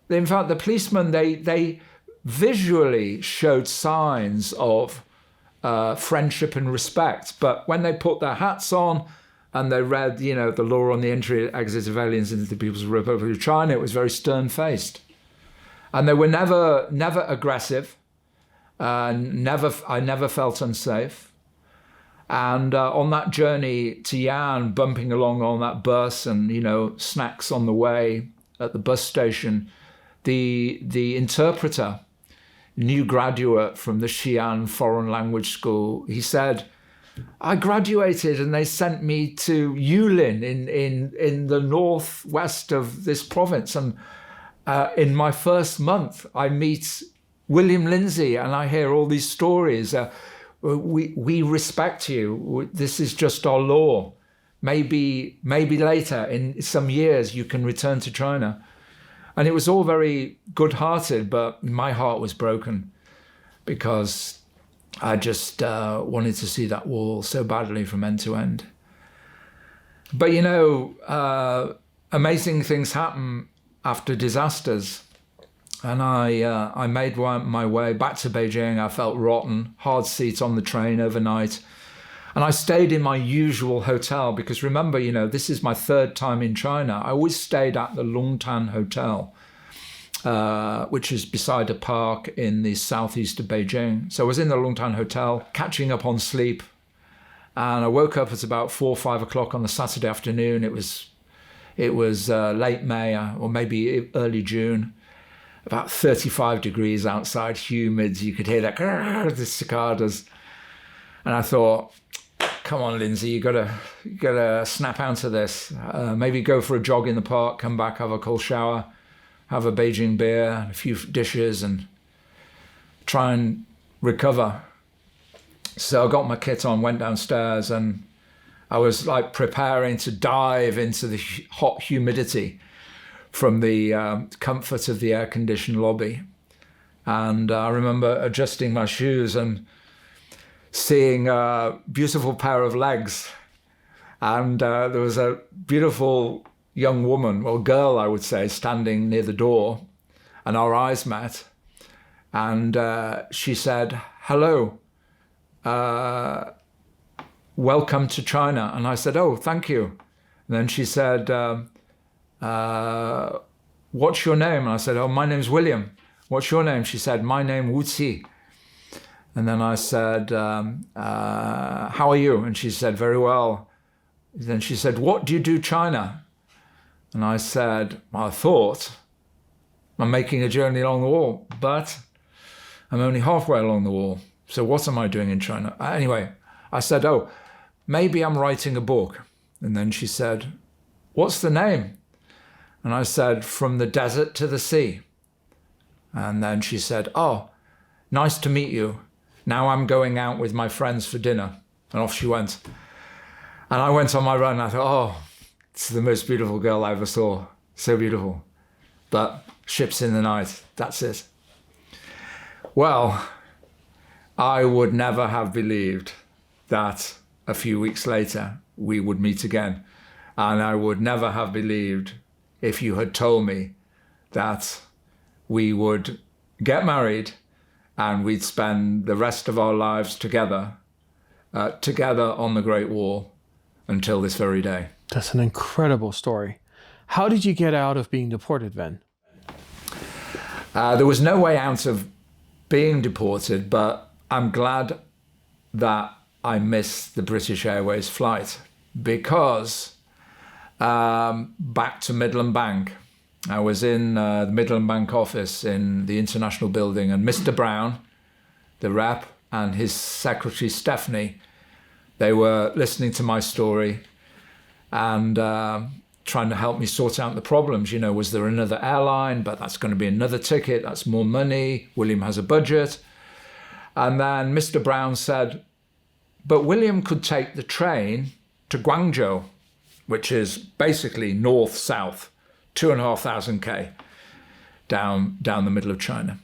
In fact, the policemen, they visually showed signs of friendship and respect. But when they put their hats on and they read, the law on the entry and exit of aliens into the People's Republic of China, it was very stern-faced. And they were never aggressive. I never felt unsafe. And on that journey to Yan, bumping along on that bus and, snacks on the way at the bus station, the interpreter, new graduate from the Xi'an Foreign Language School, he said, I graduated and they sent me to Yulin in the northwest of this province. And In my first month, I meet William Lindesay and I hear all these stories. We respect you. This is just our law. Maybe later in some years you can return to China. And it was all very good-hearted, but my heart was broken because I just wanted to see that wall so badly from end to end. But you know, amazing things happen after disasters. And I made my way back to Beijing. I felt rotten, hard seat on the train overnight. And I stayed in my usual hotel because remember, you know, this is my third time in China. I always stayed at the Longtan Hotel, which is beside a park in the southeast of Beijing. So I was in the Longtan Hotel, catching up on sleep. And I woke up at about 4 or 5 o'clock on the Saturday afternoon. It was late May or maybe early June. About 35 degrees outside, humid. You could hear the cicadas. And I thought, come on, Lindsay, you gotta snap out of this. Maybe go for a jog in the park, come back, have a cold shower, have a Beijing beer, a few dishes, and try and recover. So I got my kit on, went downstairs, and I was like preparing to dive into the hot humidity from the comfort of the air-conditioned lobby. And I remember adjusting my shoes and seeing a beautiful pair of legs. And there was a beautiful young woman, or girl, I would say, standing near the door. And our eyes met. And she said, "Hello, welcome to China." And I said, "Oh, thank you." And then she said, "What's your name?" And I said, "Oh, my name's William." "What's your name?" She said, "My name Wu Qi." And then I said, "How are you?" And she said, "Very well." Then she said, "What do you do China?" And I said, "I thought I'm making a journey along the wall, but I'm only halfway along the wall. So what am I doing in China?" Anyway, I said, "Oh, maybe I'm writing a book." And then she said, "What's the name?" And I said, "From the desert to the sea." And then she said, "Oh, nice to meet you. Now I'm going out with my friends for dinner." And off she went. And I went on my run and I thought, oh, it's the most beautiful girl I ever saw. So beautiful. But ships in the night, that's it. Well, I would never have believed that a few weeks later we would meet again. And I would never have believed if you had told me that we would get married and we'd spend the rest of our lives together on the Great Wall until this very day. That's an incredible story. How did you get out of being deported then? There was no way out of being deported, but I'm glad that I missed the British Airways flight because back to Midland Bank. I was in the Midland Bank office in the International Building, and Mr. Brown, the rep, and his secretary, Stephanie, they were listening to my story and trying to help me sort out the problems. You know, was there another airline? But that's going to be another ticket. That's more money. William has a budget. And then Mr. Brown said, but William could take the train to Guangzhou, which is basically north-south, 2,500 K down the middle of China.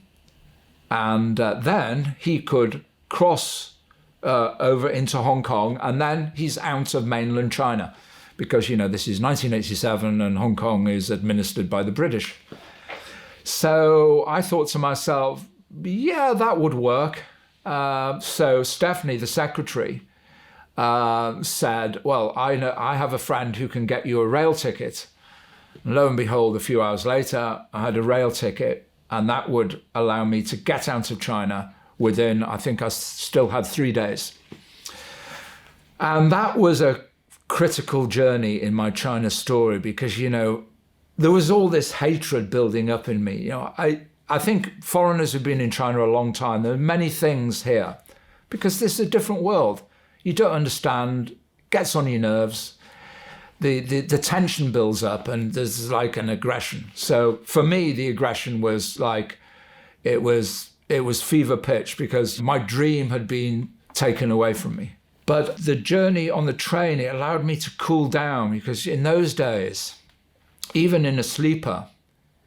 And then he could cross over into Hong Kong, and then he's out of mainland China because, you know, this is 1987 and Hong Kong is administered by the British. So I thought to myself, yeah, that would work. So Stephanie, the secretary, said, well, I have a friend who can get you a rail ticket. And lo and behold, a few hours later, I had a rail ticket, and that would allow me to get out of China within, I think I still had 3 days. And that was a critical journey in my China story because, you know, there was all this hatred building up in me. You know, I think foreigners who've been in China a long time, there are many things here because this is a different world. You don't understand, gets on your nerves. the tension builds up and there's like an aggression. So for me, the aggression was like, it was fever pitch because my dream had been taken away from me. But the journey on the train, it allowed me to cool down because in those days, even in a sleeper,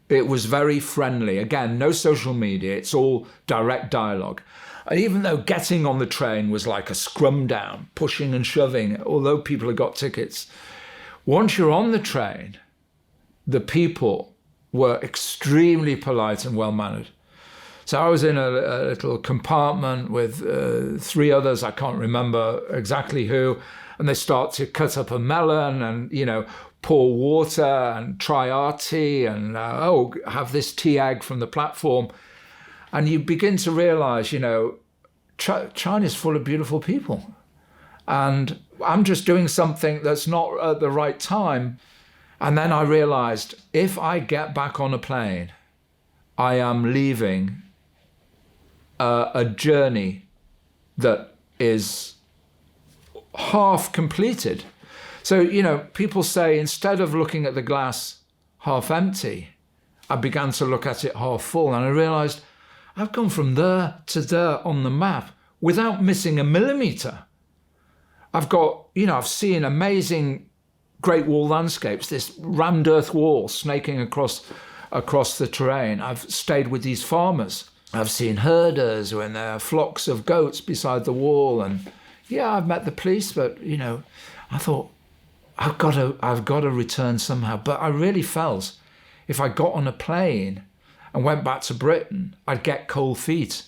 it was very friendly. Again, no social media, it's all direct dialogue. And even though getting on the train was like a scrum down, pushing and shoving, although people had got tickets, once you're on the train, the people were extremely polite and well-mannered. So I was in a little compartment with 3 others, I can't remember exactly who, and they start to cut up a melon and, pour water and try our tea and, have this tea egg from the platform. And you begin to realize, China's full of beautiful people. And I'm just doing something that's not at the right time. And then I realized, if I get back on a plane, I am leaving a journey that is half completed. So, people say, instead of looking at the glass half empty, I began to look at it half full. And I realized I've gone from there to there on the map without missing a millimeter. I've got, I've seen amazing Great Wall landscapes, this rammed earth wall snaking across the terrain. I've stayed with these farmers. I've seen herders when there are flocks of goats beside the wall. And I've met the police, but, I thought, I've got to return somehow. But I really felt if I got on a plane and went back to Britain, I'd get cold feet.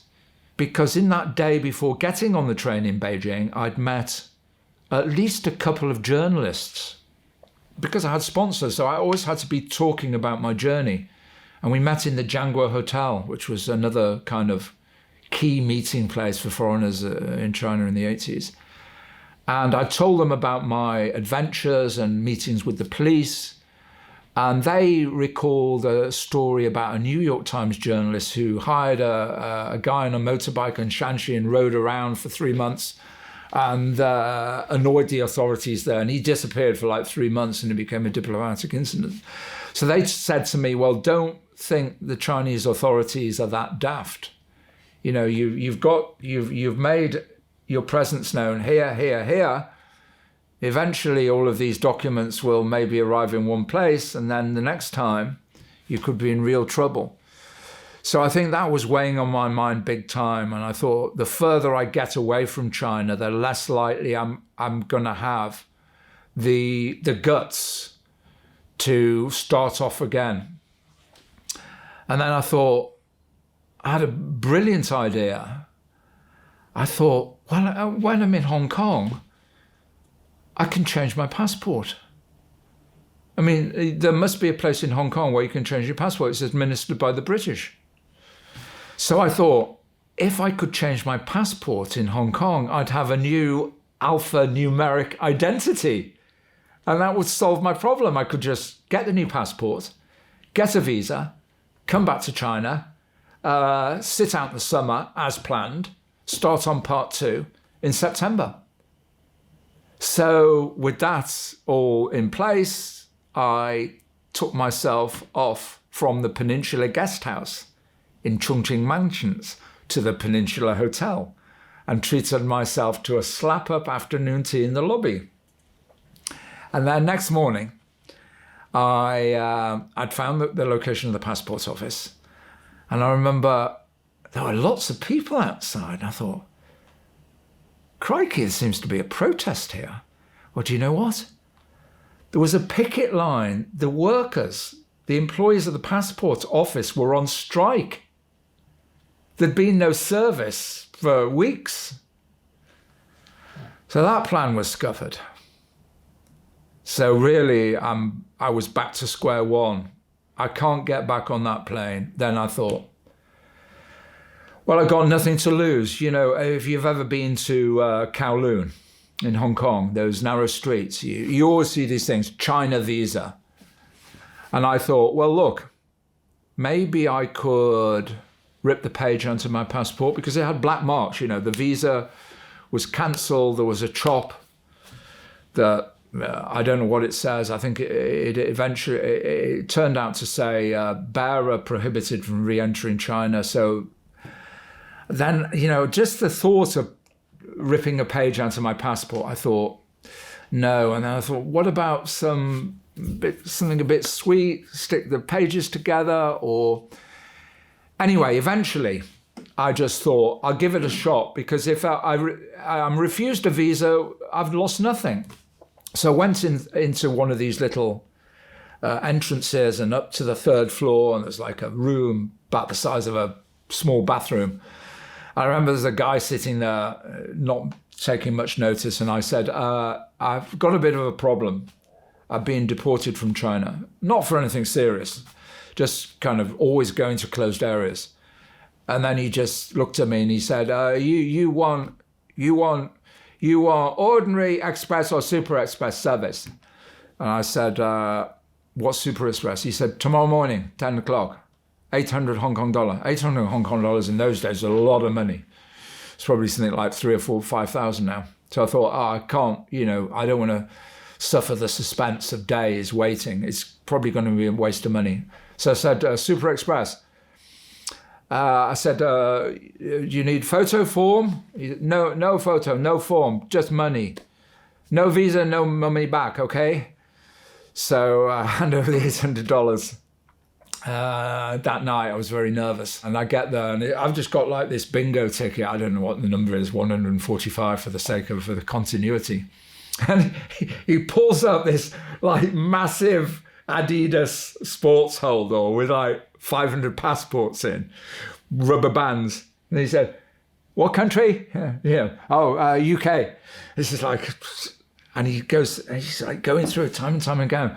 Because in that day before getting on the train in Beijing, I'd met at least a couple of journalists. Because I had sponsors, so I always had to be talking about my journey. And we met in the Jianguo Hotel, which was another kind of key meeting place for foreigners in China in the 80s. And I told them about my adventures and meetings with the police. And they recalled a story about a New York Times journalist who hired a guy on a motorbike in Shanxi and rode around for 3 months and annoyed the authorities there. And he disappeared for like 3 months and it became a diplomatic incident. So they said to me, well, don't think the Chinese authorities are that daft. You've made your presence known here, here, here. Eventually, all of these documents will maybe arrive in one place, and then the next time, you could be in real trouble. So I think that was weighing on my mind big time. And I thought, the further I get away from China, the less likely I'm going to have the guts to start off again. And then I thought, I had a brilliant idea. I thought, well, when I'm in Hong Kong, I can change my passport. I mean, there must be a place in Hong Kong where you can change your passport. It's administered by the British. So I thought, if I could change my passport in Hong Kong, I'd have a new alphanumeric identity. And that would solve my problem. I could just get the new passport, get a visa, come back to China, sit out the summer as planned, start on part 2 in September. So with that all in place, I took myself off from the Peninsula Guest House in Chongqing Mansions to the Peninsula Hotel and treated myself to a slap-up afternoon tea in the lobby. And then next morning, I'd found the location of the passport office. And I remember there were lots of people outside. And I thought, crikey, there seems to be a protest here. Well, do you know what? There was a picket line. The workers, the employees of the passport office were on strike. There'd been no service for weeks. So that plan was scuppered. So really, I was back to square one. I can't get back on that plane. Then I thought, well, I've got nothing to lose. If you've ever been to Kowloon in Hong Kong, those narrow streets, you always see these things, China visa. And I thought, well, look, maybe I could rip the page onto my passport because it had black marks. The visa was cancelled. There was a chop that I don't know what it says. I think it eventually it turned out to say bearer prohibited from re-entering China. So then, just the thought of ripping a page out of my passport, I thought, no. And then I thought, what about something a bit sweet, stick the pages together? Or anyway, eventually I just thought I'll give it a shot, because if I'm refused a visa, I've lost nothing. So I went into one of these little entrances and up to the 3rd floor, and there's like a room about the size of a small bathroom. I remember there's a guy sitting there, not taking much notice, and I said, I've got a bit of a problem. I've been deported from China, not for anything serious, just kind of always going to closed areas. And then he just looked at me and he said, you want ordinary express or super express service? And I said, what's super express? He said, tomorrow morning, 10 o'clock, 800 Hong Kong dollar. 800 Hong Kong dollars in those days is a lot of money. It's probably something like 3,000 or 4,000, 5,000 now. So I thought, I can't, I don't want to suffer the suspense of days waiting. It's probably going to be a waste of money. So I said, super express. I said, you need photo form? No photo, no form, just money. No visa, no money back, okay? So I hand over the $800. That night I was very nervous, and I get there and I've just got like this bingo ticket. I don't know what the number is, 145 for the continuity. And he pulls up this like massive Adidas sports holder with like 500 passports in, rubber bands. And he said, what country? Yeah. Oh, UK. This is like, and he's like going through it time and time again.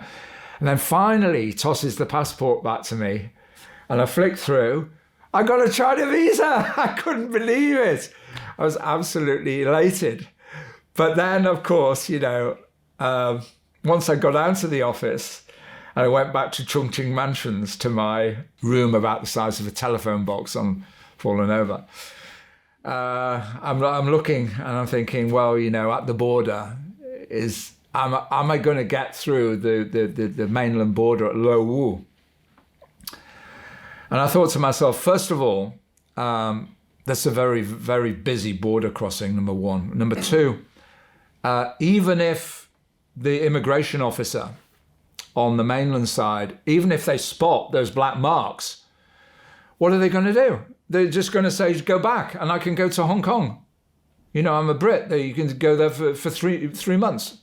And then finally he tosses the passport back to me, and I flick through. I got a China visa. I couldn't believe it. I was absolutely elated. But then, of course, once I got out to the office, and I went back to Chongqing Mansions, to my room about the size of a telephone box on fallen over. I'm looking and I'm thinking, well, at the border am I going to get through the mainland border at Lo Wu? And I thought to myself, first of all, that's a very, very busy border crossing, number one. Number two, even if the immigration officer on the mainland side, even if they spot those black marks, what are they going to do? They're just going to say, go back and I can go to Hong Kong. I'm a Brit. You can go there for three months.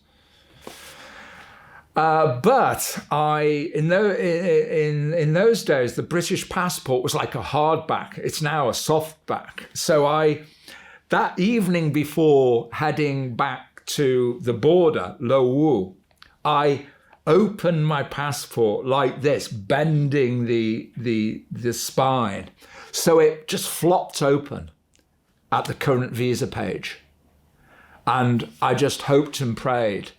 But in those days, the British passport was like a hardback. It's now a softback. So that evening before heading back to the border, Lo Wu, I opened my passport like this, bending the spine. So it just flopped open at the current visa page. And I just hoped and prayed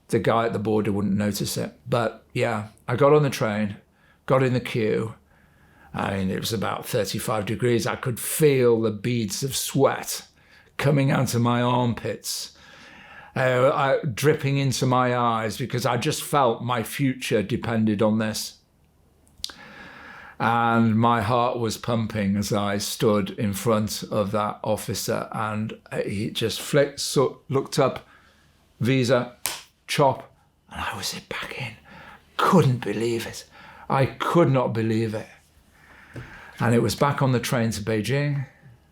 the guy at the border wouldn't notice it. But yeah, I got on the train, got in the queue. It was about 35 degrees. I could feel the beads of sweat coming out of my armpits, dripping into my eyes, because I just felt my future depended on this. And my heart was pumping as I stood in front of that officer, and he just looked up, visa, chop, and I was back in. Couldn't believe it. I could not believe it. And it was back on the train to Beijing,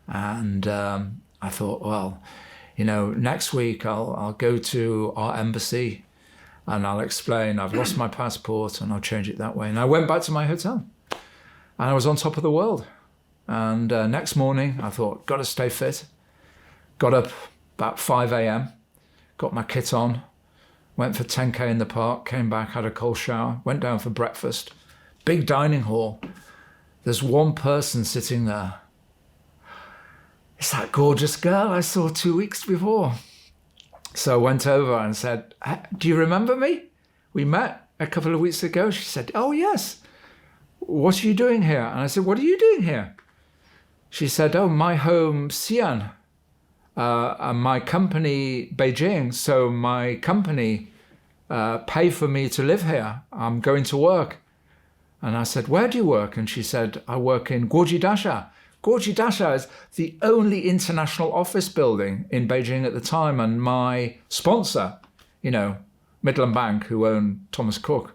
and I thought, well, next week I'll go to our embassy and I'll explain I've lost my passport and I'll change it that way. And I went back to my hotel and I was on top of the world. And next morning I thought, got to stay fit. Got up about 5 a.m., got my kit on, went for 10K in the park, came back, had a cold shower, went down for breakfast. Big dining hall. There's one person sitting there. It's that gorgeous girl I saw 2 weeks before. So I went over and said, do you remember me? We met a couple of weeks ago. She said, oh, yes. What are you doing here? And I said, what are you doing here? She said, oh, my home, Xi'an, and my company, Beijing. So my company pay for me to live here. I'm going to work. And I said, where do you work? And she said, I work in Guojidasha. Guojidasha is the only international office building in Beijing at the time. And my sponsor, Midland Bank, who owned Thomas Cook,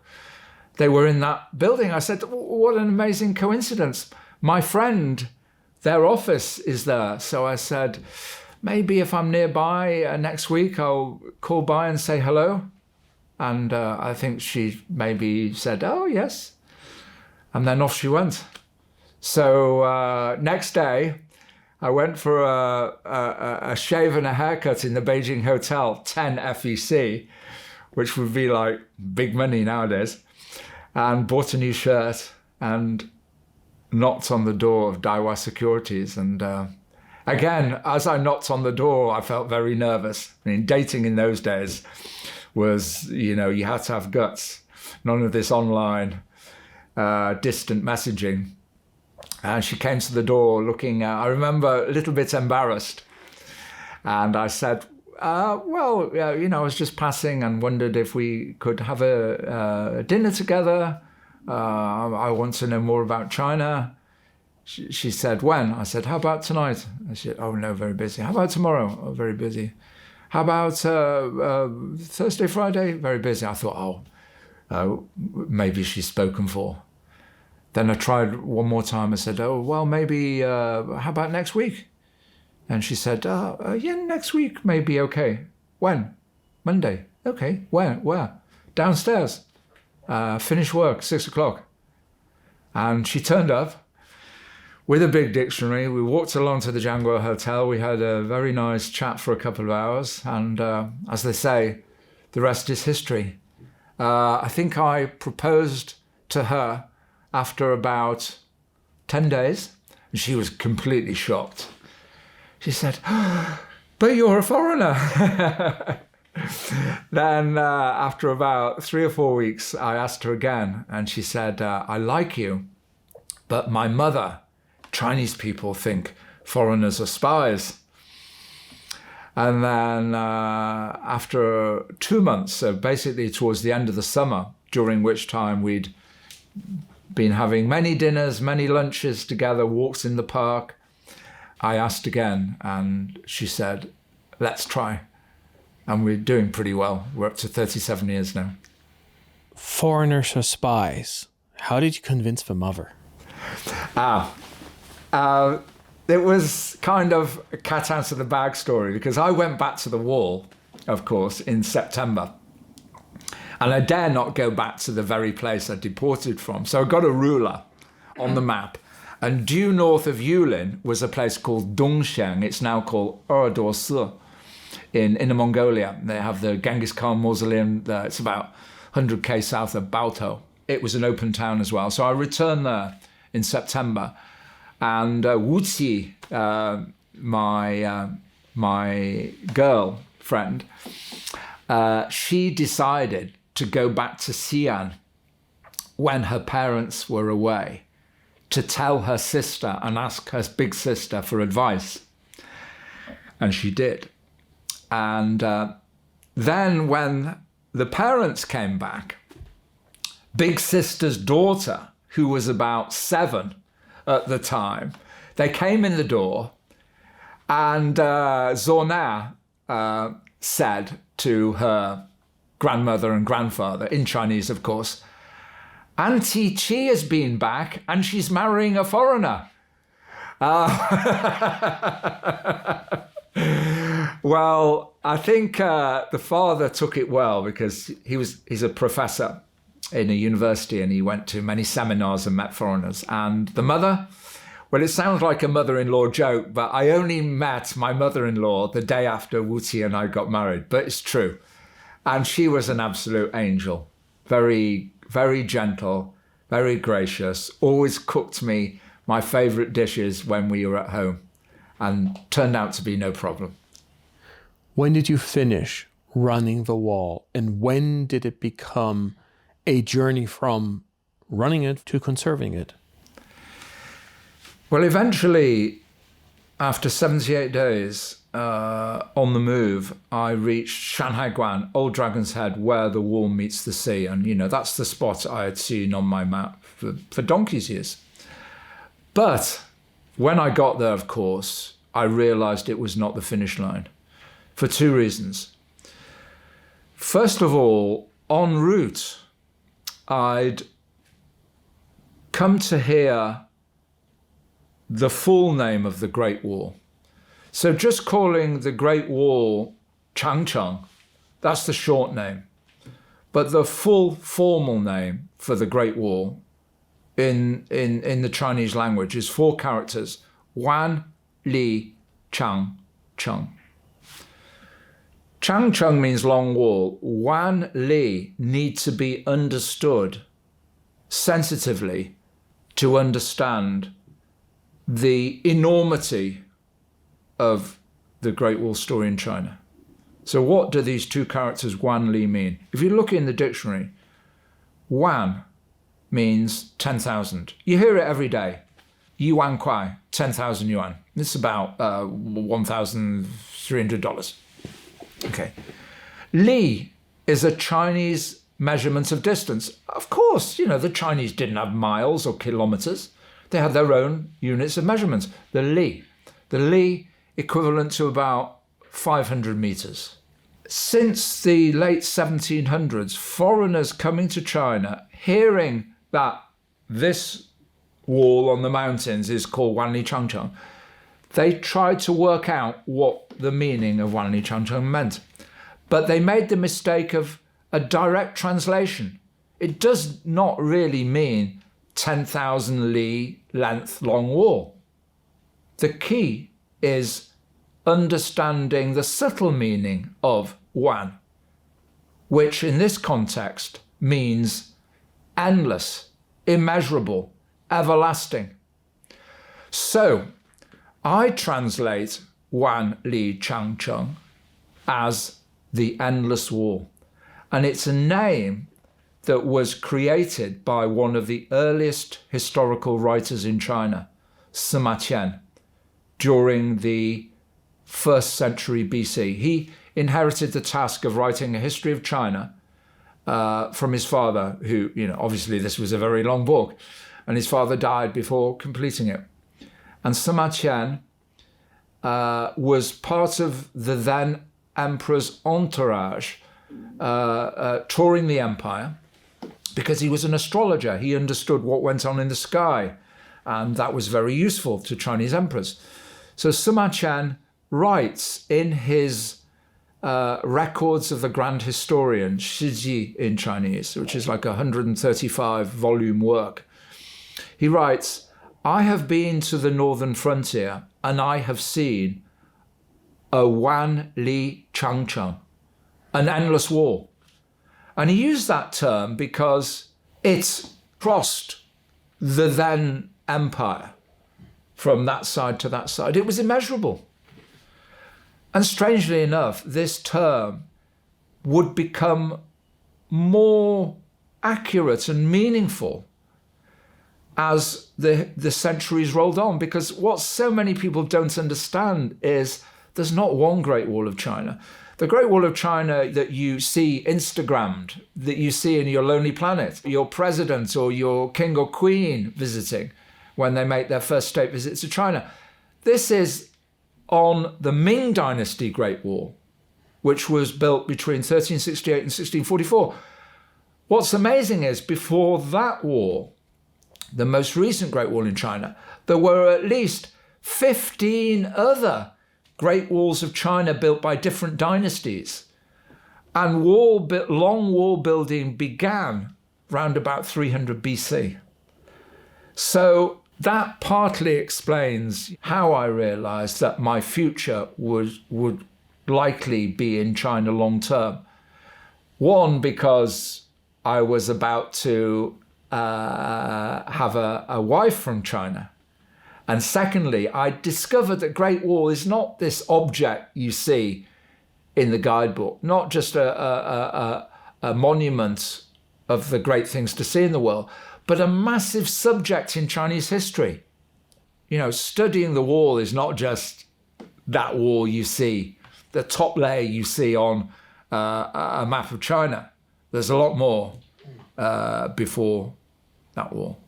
they were in that building. I said, what an amazing coincidence. My friend, their office is there. So I said, maybe if I'm nearby next week, I'll call by and say hello. And I think she maybe said, oh, yes. And then off she went. So next day, I went for a shave and a haircut in the Beijing hotel, 10 FEC, which would be like big money nowadays, and bought a new shirt and knocked on the door of Daiwa Securities. And again, as I knocked on the door, I felt very nervous. I mean, dating in those days was, you had to have guts. None of this online distant messaging. And she came to the door looking, I remember, a little bit embarrassed. And I said, I was just passing and wondered if we could have a dinner together. I want to know more about China. She said, when? I said, how about tonight? I said, oh, no, very busy. How about tomorrow? Oh, very busy. How about Thursday, Friday? Very busy. I thought, maybe she's spoken for. Then I tried one more time. I said, oh, well, maybe, how about next week? And she said, yeah, next week may be okay. When? Monday. Okay. Where? Downstairs. Finish work, 6 o'clock. And she turned up with a big dictionary. We walked along to the Jianguo Hotel. We had a very nice chat for a couple of hours. And as they say, the rest is history. I think I proposed to her after about 10 days. And she was completely shocked. She said, but you're a foreigner. Then after about 3 or 4 weeks, I asked her again. And she said, I like you, but my mother, Chinese people think foreigners are spies. And then after 2 months, so basically towards the end of the summer, during which time we'd been having many dinners, many lunches together, walks in the park, I asked again, and she said, let's try. And we're doing pretty well. We're up to 37 years now. Foreigners are spies. How did you convince the mother? It was kind of a cat out of the bag story, because I went back to the wall, of course, in September. And I dare not go back to the very place I deported from. So I got a ruler on the map. And due north of Yulin was a place called Dongxiang. It's now called Erdosi in Inner Mongolia. They have the Genghis Khan mausoleum there. It's about 100k south of Baotou. It was an open town as well. So I returned there in September. And Wu Qi, my girlfriend, she decided to go back to Xi'an when her parents were away, to tell her sister and ask her big sister for advice. And she did. And then when the parents came back, big sister's daughter, who was about 7 at the time, they came in the door, and Zona said to her grandmother and grandfather, in Chinese, of course, Auntie Chi has been back and she's marrying a foreigner. Well, I think the father took it well, because he's a professor in a university and he went to many seminars and met foreigners. And the mother, well, it sounds like a mother-in-law joke, but I only met my mother-in-law the day after Wu Qi and I got married, but it's true. And she was an absolute angel, very, very gentle, very gracious, always cooked me my favorite dishes when we were at home, and turned out to be no problem. When did you finish running the wall, and when did it become a journey from running it to conserving it? Well, eventually after 78 days on the move, I reached Shanhaiguan, Old Dragon's Head, where the wall meets the sea. And, that's the spot I had seen on my map for donkey's years. But when I got there, of course, I realized it was not the finish line for two reasons. First of all, en route, I'd come to hear the full name of the Great Wall. So just calling the Great Wall Changcheng, that's the short name. But the full formal name for the Great Wall in the Chinese language is 4 characters: Wan, Li, Chang, Cheng. Changcheng means long wall. Wan, Li need to be understood sensitively to understand the enormity of the Great Wall story in China. So what do these 2 characters Wan, Li mean? If you look in the dictionary, Wan means 10,000. You hear it every day. Yuan Kuai, 10,000 yuan. It's about $1,300. Okay. Li is a Chinese measurement of distance. Of course, the Chinese didn't have miles or kilometers. They had their own units of measurement. The li equivalent to about 500 meters. Since the late 1700s, foreigners coming to China, hearing that this wall on the mountains is called Wanli Changcheng, they tried to work out what the meaning of Wanli Changcheng meant. But they made the mistake of a direct translation. It does not really mean 10,000 li length long wall. The key is understanding the subtle meaning of Wan, which in this context means endless, immeasurable, everlasting. So I translate Wan Li Changcheng as the endless wall. And it's a name that was created by one of the earliest historical writers in China, Sima Qian, during the 1st century BC. He inherited the task of writing a history of China from his father, who, obviously this was a very long book, and his father died before completing it. And Sima Qian was part of the then emperor's entourage touring the empire because he was an astrologer. He understood what went on in the sky, and that was very useful to Chinese emperors. So Sima Qian writes in his records of the grand historian, Shiji in Chinese, which is like a 135-volume work. He writes, "I have been to the northern frontier and I have seen a Wan Li Changcheng, an endless wall." And he used that term because it crossed the then empire from that side to that side. It was immeasurable. And strangely enough, this term would become more accurate and meaningful as the centuries rolled on, because what so many people don't understand is there's not one Great Wall of China. The Great Wall of China that you see Instagrammed, that you see in your Lonely Planet, your president or your king or queen visiting when they make their first state visit to China. This is on the Ming Dynasty Great Wall, which was built between 1368 and 1644. What's amazing is before that wall, the most recent Great Wall in China, there were at least 15 other Great Walls of China built by different dynasties. And long wall building began round about 300 BC. So that partly explains how I realized that my future would likely be in China long term. One, because I was about to have a wife from China. And secondly, I discovered that Great Wall is not this object you see in the guidebook, not just a monument of the great things to see in the world, but a massive subject in Chinese history. studying the wall is not just that wall you see, the top layer you see on a map of China. There's a lot more before that wall.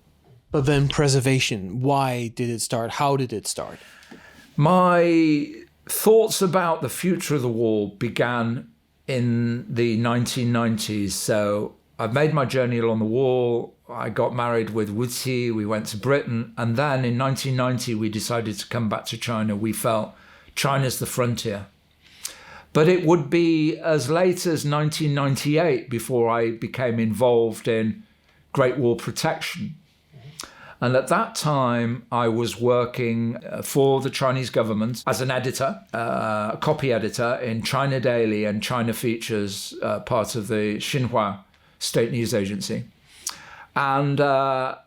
But then preservation, why did it start? How did it start? My thoughts about the future of the wall began in the 1990s. So I've made my journey along the wall. I got married with Wuzi. We went to Britain. And then in 1990, we decided to come back to China. We felt China's the frontier. But it would be as late as 1998 before I became involved in Great Wall protection. And at that time, I was working for the Chinese government as an editor, a copy editor in China Daily and China Features, part of the Xinhua State News Agency. And I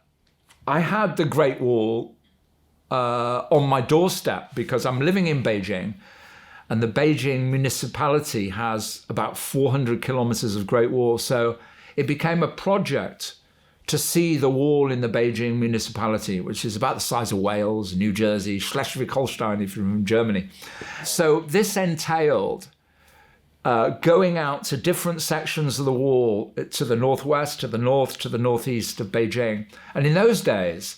had the Great Wall on my doorstep because I'm living in Beijing. And the Beijing municipality has about 400 kilometers of Great Wall. So it became a project to see the wall in the Beijing municipality, which is about the size of Wales, New Jersey, Schleswig-Holstein, if you're from Germany. So this entailed going out to different sections of the wall, to the northwest, to the north, to the northeast of Beijing. And in those days,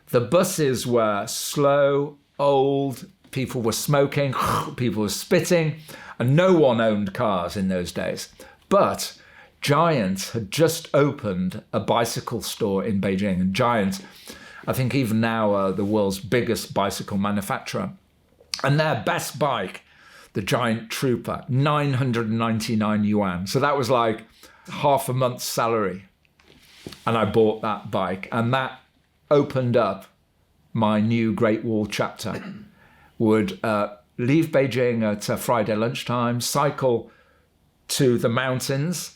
the buses were slow, old, people were smoking, people were spitting, and no one owned cars in those days. But Giant had just opened a bicycle store in Beijing. And Giant, I think even now, are the world's biggest bicycle manufacturer. And their best bike, the Giant Trooper, 999 yuan. So that was like half a month's salary. And I bought that bike. And that opened up my new Great Wall chapter. Would leave Beijing at Friday lunchtime, cycle to the mountains,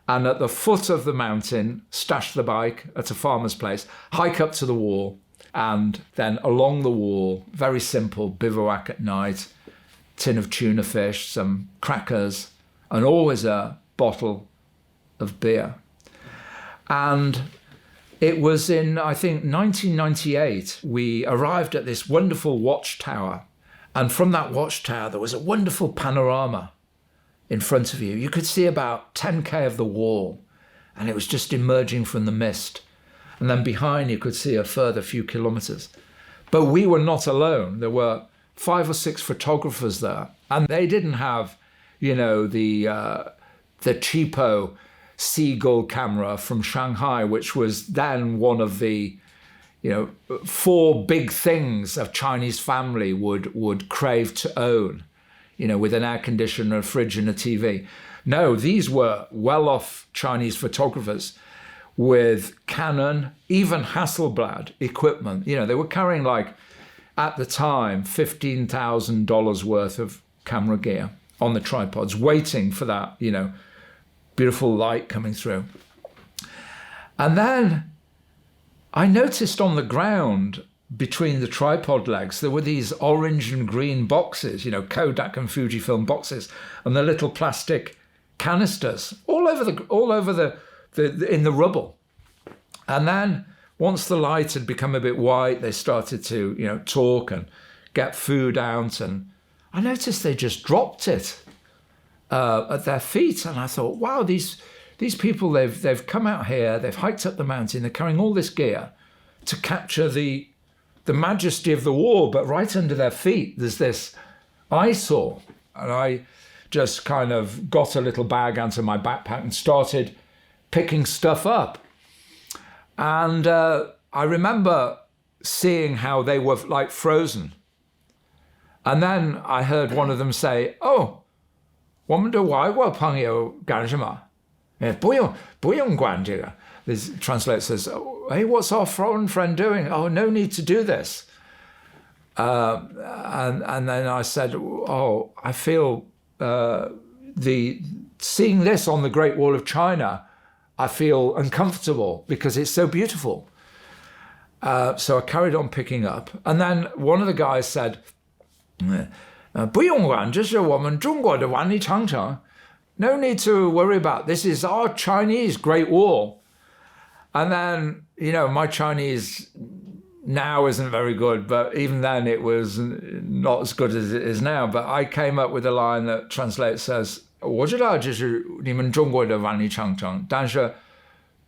and at the foot of the mountain, stash the bike at a farmer's place, hike up to the wall, and then along the wall, very simple, bivouac at night, tin of tuna fish, some crackers, and always a bottle of beer. And it was in, I think, 1998, we arrived at this wonderful watchtower. And from that watchtower, there was a wonderful panorama in front of you. You could see about 10K of the wall, and it was just emerging from the mist. And then behind, you could see a further few kilometers. But we were not alone. There were 5 or 6 photographers there, and they didn't have, the cheapo Seagull camera from Shanghai, which was then one of the 4 big things a Chinese family would crave to own, with an air conditioner, a fridge and a TV. No, these were well-off Chinese photographers with Canon, even Hasselblad equipment. They were carrying, at the time, $15,000 worth of camera gear on the tripods, waiting for that, beautiful light coming through. And then I noticed on the ground between the tripod legs, there were these orange and green boxes, Kodak and Fujifilm boxes, and the little plastic canisters all over the in the rubble. And then once the light had become a bit white, they started to, talk and get food out. And I noticed they just dropped it at their feet. And I thought, wow, these people, they've come out here, they've hiked up the mountain, they're carrying all this gear to capture the majesty of the wall, but right under their feet, there's this eyesore. And I just kind of got a little bag out of my backpack and started picking stuff up. And I remember seeing how they were frozen. And then I heard one of them say, "Oh, 我们的外国朋友干什么？不用管这个." This translator says, "Hey, what's our foreign friend doing? Oh, no need to do this." And then I said, "Oh, I feel seeing this on the Great Wall of China, I feel uncomfortable because it's so beautiful." So I carried on picking up. And then one of the guys said, 不用管，这是我们中国的万里长城. No need to worry about this. Is our Chinese Great Wall. And then, my Chinese now isn't very good, but even then it was not as good as it is now. But I came up with a line that translates says, 我知道这是你们中国的万里长城，但是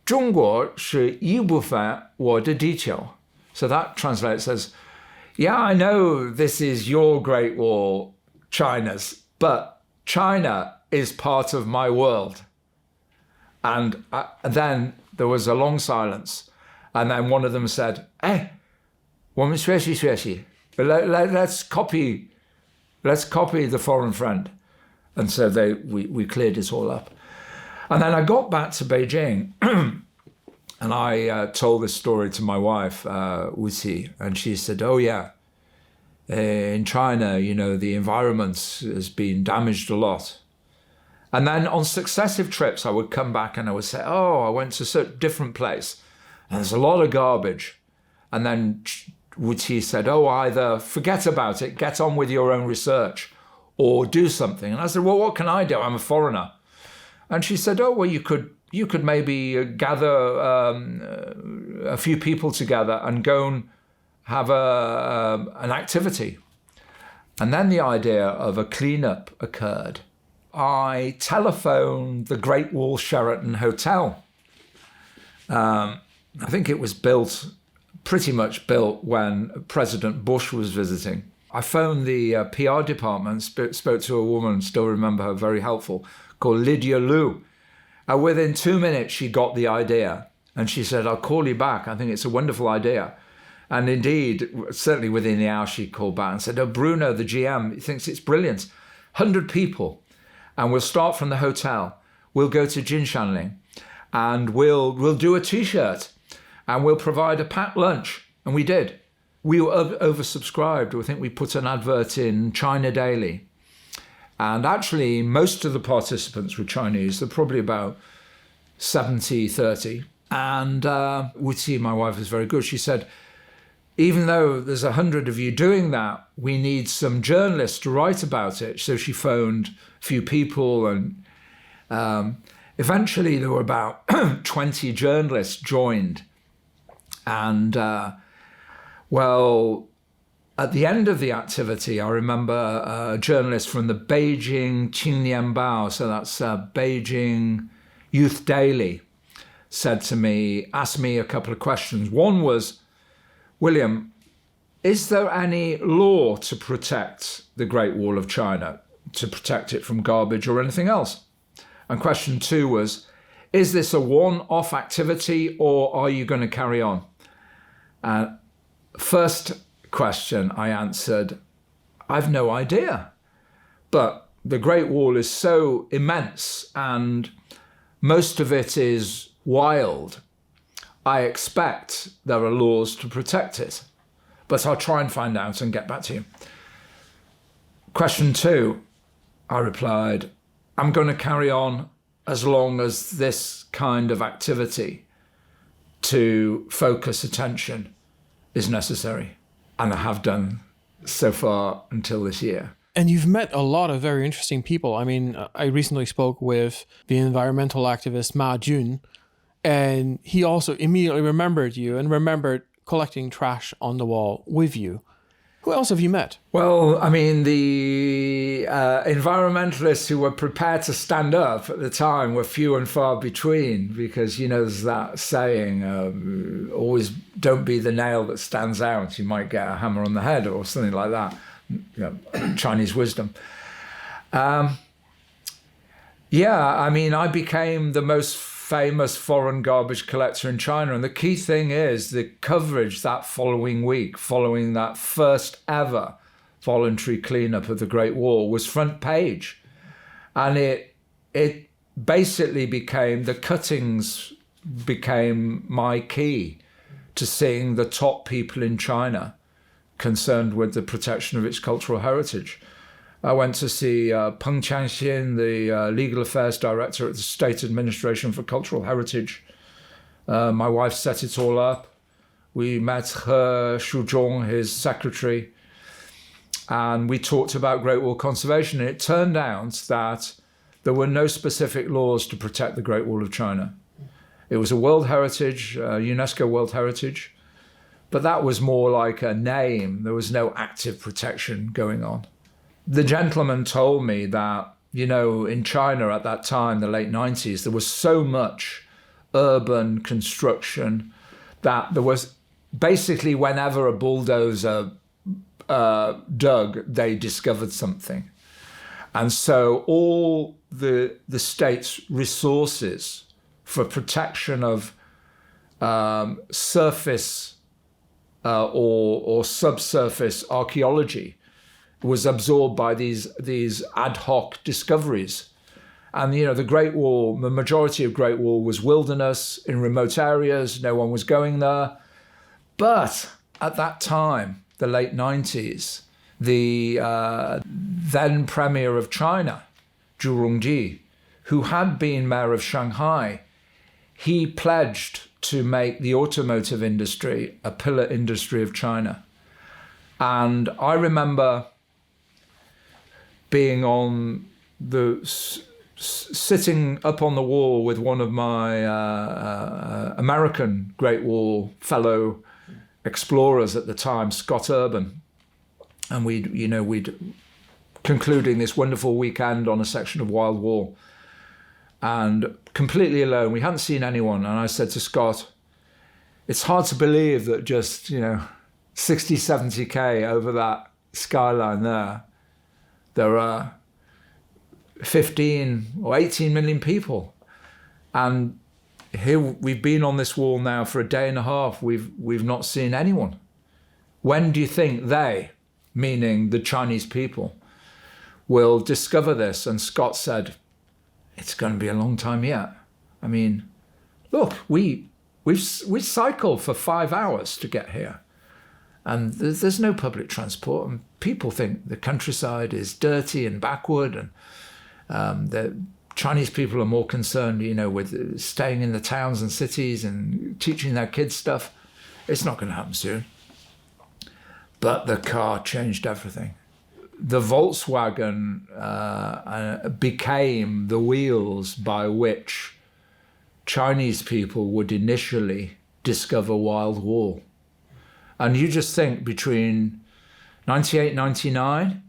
中国是一部分我的地球. So that translates as, yeah, I know this is your Great Wall, China's, but China is part of my world. And then there was a long silence. And then one of them said, hey, 我们学习学习. Let's copy the foreign friend. And so we cleared it all up. And then I got back to Beijing and I told this story to my wife, Wuxi, and she said, oh yeah, in China, you know, the environment has been damaged a lot. And then on successive trips, I would come back and I would say, oh, I went to a different place and there's a lot of garbage. And then Wuxi said, oh, either forget about it, get on with your own research or do something. And I said, well, what can I do? I'm a foreigner. And she said, oh, well, you could maybe gather a few people together and go and have an activity. And then the idea of a cleanup occurred. I telephoned the Great Wall Sheraton Hotel. I think it was pretty much built when President Bush was visiting. I phoned the PR department, spoke to a woman, still remember her, very helpful, called Lydia Liu. Within 2 minutes, she got the idea. And she said, I'll call you back. I think it's a wonderful idea. And indeed, certainly within the hour, she called back and said, oh, Bruno, the GM, thinks it's brilliant. 100 people. And we'll start from the hotel. We'll go to Jinshanling. And we'll do a T-shirt. And we'll provide a packed lunch. And we did. We were oversubscribed. I think we put an advert in China Daily. And actually, most of the participants were Chinese. They're probably about 70-30. And Wuxi, my wife, is very good. She said, even though there's 100 of you doing that, we need some journalists to write about it. So she phoned a few people. And eventually, there were about 20 journalists joined. And well, at the end of the activity, I remember a journalist from the Beijing Qingnian Bao, so that's Beijing Youth Daily, asked me a couple of questions. One was, William, is there any law to protect the Great Wall of China, to protect it from garbage or anything else? And question 2 was, is this a one-off activity or are you going to carry on? First question I answered, I've no idea. But the Great Wall is so immense and most of it is wild. I expect there are laws to protect it, but I'll try and find out and get back to you. Question 2, I replied, I'm going to carry on as long as this kind of activity to focus attention is necessary. And I have done so far until this year. And you've met a lot of very interesting people. I mean, I recently spoke with the environmental activist Ma Jun, and he also immediately remembered you and remembered collecting trash on the wall with you. Who else have you met? Well, I mean, the environmentalists who were prepared to stand up at the time were few and far between because, you know, there's that saying, always don't be the nail that stands out. You might get a hammer on the head or something like that. You know, Chinese wisdom. Yeah, I mean, I became the most famous foreign garbage collector in China. And the key thing is the coverage that following week, following that first ever voluntary cleanup of the Great Wall, was front page. And it basically became, the cuttings became my key to seeing the top people in China concerned with the protection of its cultural heritage. I went to see Peng Changxin, the legal affairs director at the State Administration for Cultural Heritage. My wife set it all up. We met He Shuzhong, his secretary, and we talked about Great Wall conservation. And it turned out that there were no specific laws to protect the Great Wall of China. It was a World Heritage, UNESCO World Heritage, But that was more like a name. There was no active protection going on. The gentleman told me that, in China at that time, the late 90s, there was so much urban construction that there was basically whenever a bulldozer dug, they discovered something. And so all the state's resources for protection of surface or subsurface archaeology was absorbed by these ad hoc discoveries. And, the Great Wall, the majority of Great Wall was wilderness in remote areas. No one was going there. But at that time, the late 90s, the then Premier of China, Zhu Rongji, who had been mayor of Shanghai, he pledged to make the automotive industry a pillar industry of China. And I remember being on sitting up on the wall with one of my American Great Wall fellow explorers at the time, Scott Urban, and we'd concluding this wonderful weekend on a section of Wild Wall, and completely alone. We hadn't seen anyone, and I said to Scott, "It's hard to believe that just 60, 70k over that skyline there are 15 or 18 million people, and here we've been on this wall now for a day and a half. We've not seen anyone. When do you think they, meaning the Chinese people, will discover this?" And Scott said, "It's going to be a long time yet. I mean, look, we cycled for 5 hours to get here, and there's no public transport, and people think the countryside is dirty and backward, and the Chinese people are more concerned, with staying in the towns and cities and teaching their kids stuff. It's not going to happen soon." But the car changed everything. The Volkswagen became the wheels by which Chinese people would initially discover Wild Wall. And you just think between 98, 99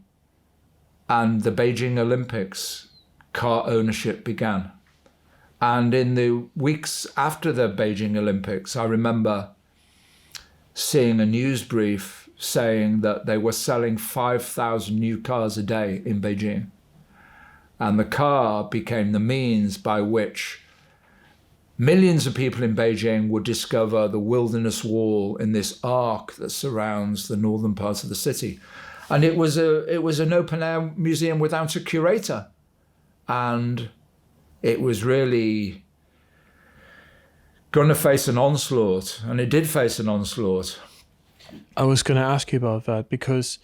and the Beijing Olympics, car ownership began. And in the weeks after the Beijing Olympics, I remember seeing a news brief saying that they were selling 5,000 new cars a day in Beijing. And the car became the means by which millions of people in Beijing would discover the Wilderness Wall in this arc that surrounds the northern part of the city. And it was an open-air museum without a curator. And it was really going to face an onslaught, and it did face an onslaught. I was going to ask you about that because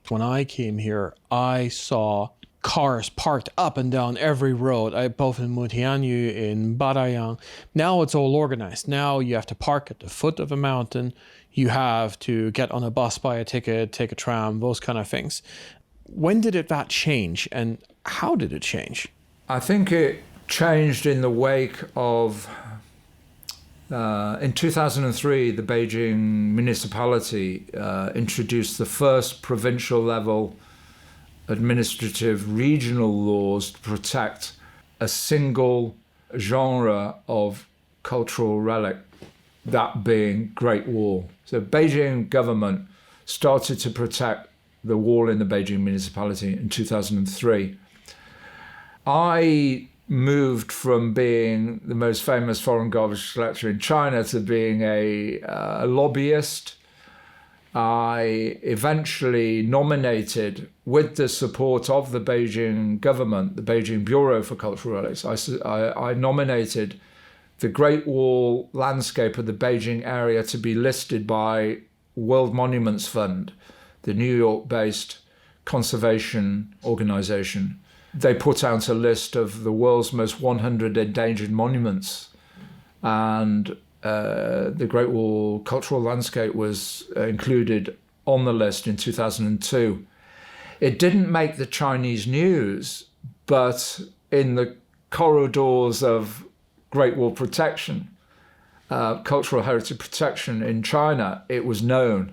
when I came here, I saw cars parked up and down every road, both in Mutianyu, in Badayang. Now it's all organized. Now you have to park at the foot of a mountain. You have to get on a bus, buy a ticket, take a tram, those kind of things. When did that change, and how did it change? I think it changed in the wake of in 2003, the Beijing municipality introduced the first provincial level administrative regional laws to protect a single genre of cultural relic, that being Great Wall. So Beijing government started to protect the wall in the Beijing municipality in 2003. I moved from being the most famous foreign garbage collector in China to being a lobbyist. I eventually nominated, with the support of the Beijing government, the Beijing Bureau for Cultural Relics, I nominated the Great Wall landscape of the Beijing area to be listed by World Monuments Fund, the New York-based conservation organization. They put out a list of the world's most 100 endangered monuments, and the Great Wall cultural landscape was included on the list in 2002. It didn't make the Chinese news, but in the corridors of Great Wall protection, cultural heritage protection in China, it was known.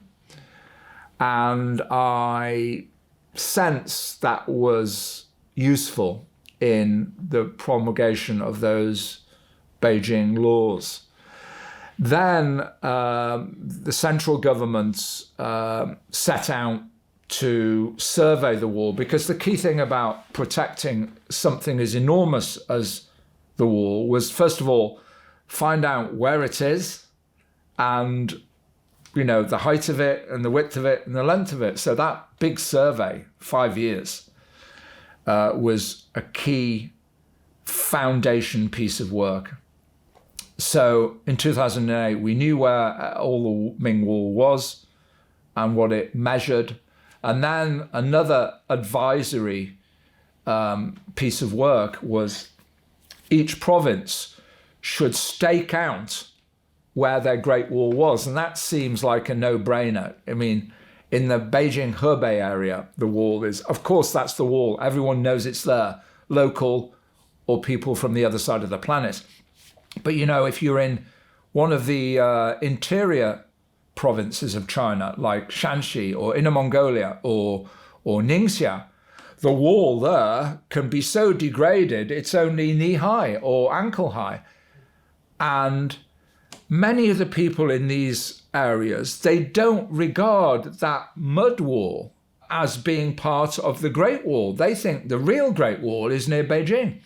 And I sense that was useful in the promulgation of those Beijing laws. Then the central governments set out to survey the wall, because the key thing about protecting something as enormous as the wall was, first of all, find out where it is and, the height of it and the width of it and the length of it. So that big survey, 5 years, was a key foundation piece of work. So in 2008, we knew where all the Ming Wall was and what it measured. And then another advisory piece of work was each province should stake out where their Great Wall was. And that seems like a no-brainer. I mean, in the Beijing-Hebei area, the wall is, of course, that's the wall. Everyone knows it's there, local or people from the other side of the planet. But, if you're in one of the interior provinces of China, like Shanxi or Inner Mongolia or Ningxia, the wall there can be so degraded, it's only knee-high or ankle-high. And many of the people in these areas, they don't regard that mud wall as being part of the Great Wall. They think the real Great Wall is near Beijing.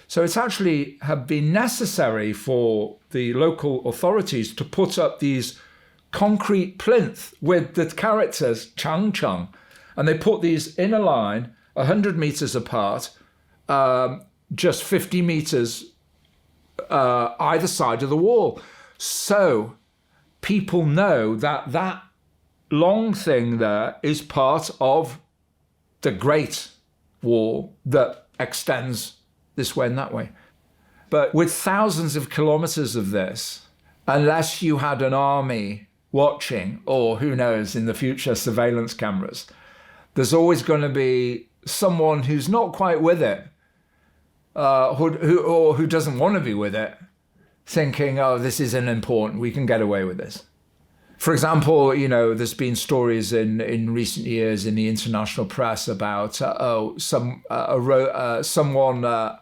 So it's actually have been necessary for the local authorities to put up these concrete plinth with the characters Chang Chang. And they put these in a line 100 meters apart, just 50 meters either side of the wall. So people know that that long thing there is part of the Great Wall that extends this way and that way. But with thousands of kilometers of this, unless you had an army watching, or who knows, in the future, surveillance cameras, there's always going to be someone who's not quite with it, who doesn't want to be with it, thinking, oh, this isn't important, we can get away with this. For example, there's been stories in recent years in the international press about someone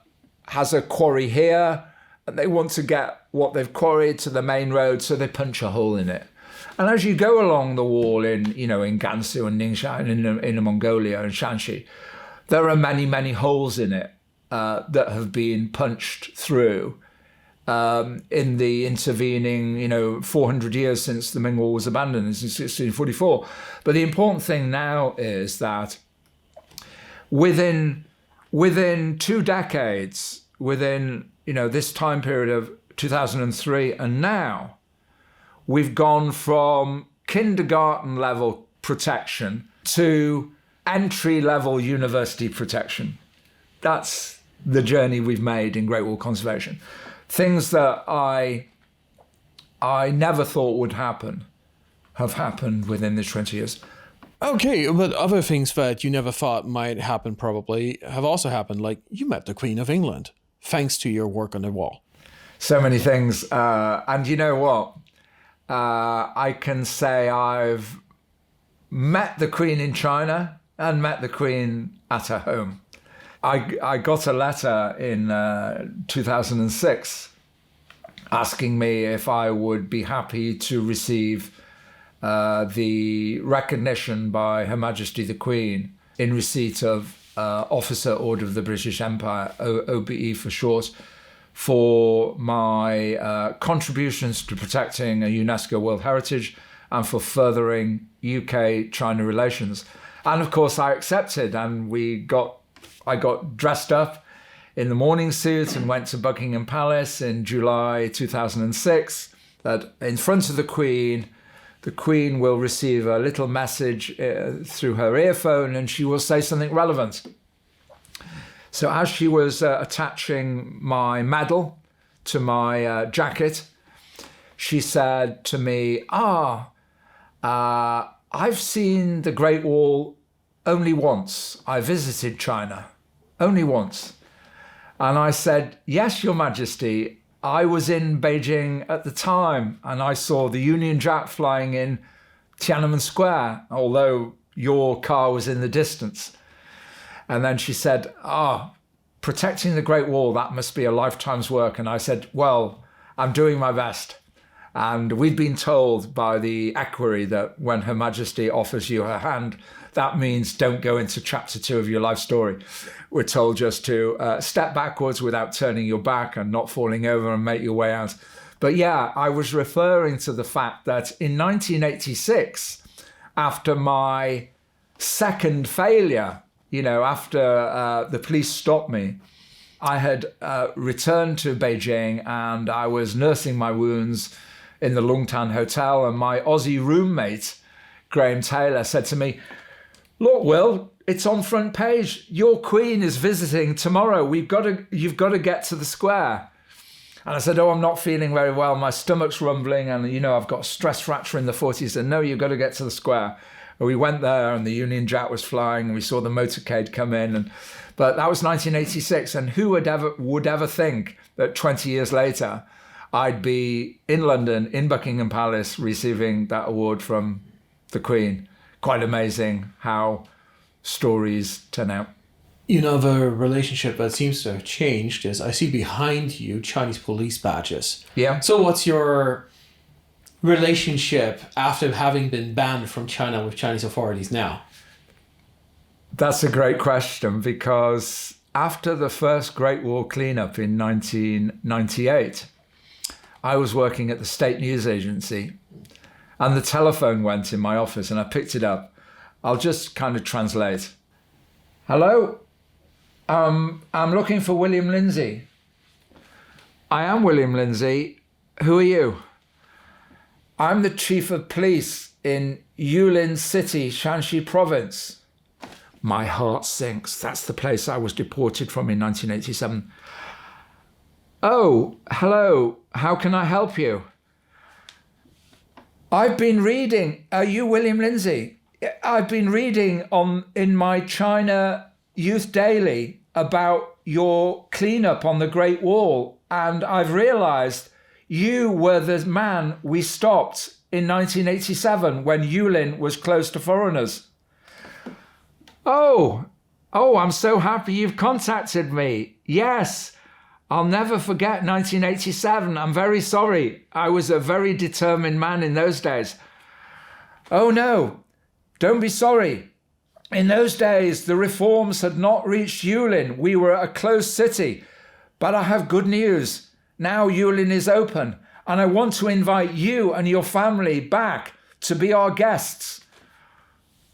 has a quarry here and they want to get what they've quarried to the main road, so they punch a hole in it. And as you go along the wall in Gansu and Ningxia and in Mongolia and Shanxi, there are many, many holes in it that have been punched through in the intervening, 400 years since the Ming Wall was abandoned in 1644. But the important thing now is that within 2 decades, within this time period of 2003 and now, we've gone from kindergarten level protection to entry level university protection. That's the journey we've made in Great Wall conservation. Things that I never thought would happen have happened within this 20 years. Okay, but other things that you never thought might happen probably have also happened, like you met the Queen of England, thanks to your work on the wall. So many things. And you know what? I can say I've met the Queen in China and met the Queen at her home. I got a letter in 2006 asking me if I would be happy to receive the recognition by Her Majesty the Queen in receipt of Officer Order of the British Empire, OBE for short, for my contributions to protecting a UNESCO World Heritage and for furthering UK-China relations. And of course I accepted, and I got dressed up in the morning suit and went to Buckingham Palace in July 2006, that in front of the Queen will receive a little message through her earphone and she will say something relevant. So as she was attaching my medal to my jacket, she said to me, I've seen the Great Wall only once. I visited China only once. And I said, yes, Your Majesty, I was in Beijing at the time, and I saw the Union Jack flying in Tiananmen Square, although your car was in the distance. And then she said, protecting the Great Wall, that must be a lifetime's work. And I said, well, I'm doing my best. And we'd been told by the equerry that when Her Majesty offers you her hand, that means don't go into chapter 2 of your life story. We're told just to step backwards without turning your back and not falling over and make your way out. But yeah, I was referring to the fact that in 1986, after my second failure, after the police stopped me, I had returned to Beijing and I was nursing my wounds in the Longtan Hotel, and my Aussie roommate, Graham Taylor, said to me, look, Will, it's on front page. Your Queen is visiting tomorrow. You've got to get to the square. And I said, I'm not feeling very well. My stomach's rumbling and, I've got a stress fracture in the foot. He said, no, you've got to get to the square. And we went there and the Union Jack was flying and we saw the motorcade come in. But that was 1986. And who would ever think that 20 years later, I'd be in London, in Buckingham Palace, receiving that award from the Queen. Quite amazing how stories turn out. The relationship that seems to have changed is I see behind you Chinese police badges. Yeah. So what's your relationship after having been banned from China with Chinese authorities now? That's a great question, because after the first Great Wall cleanup in 1998, I was working at the State News Agency and the telephone went in my office and I picked it up. I'll just kind of translate. Hello? I'm looking for William Lindesay. I am William Lindesay. Who are you? I'm the chief of police in Yulin City, Shanxi province. My heart sinks. That's the place I was deported from in 1987. Oh, hello. How can I help you? I've been reading. Are you William Lindesay? I've been reading in my China Youth Daily about your cleanup on the Great Wall, and I've realized you were the man we stopped in 1987 when Yulin was closed to foreigners. Oh, I'm so happy you've contacted me. Yes, I'll never forget 1987. I'm very sorry. I was a very determined man in those days. Oh no, don't be sorry. In those days, the reforms had not reached Yulin. We were a closed city. But I have good news. Now Yulin is open, and I want to invite you and your family back to be our guests.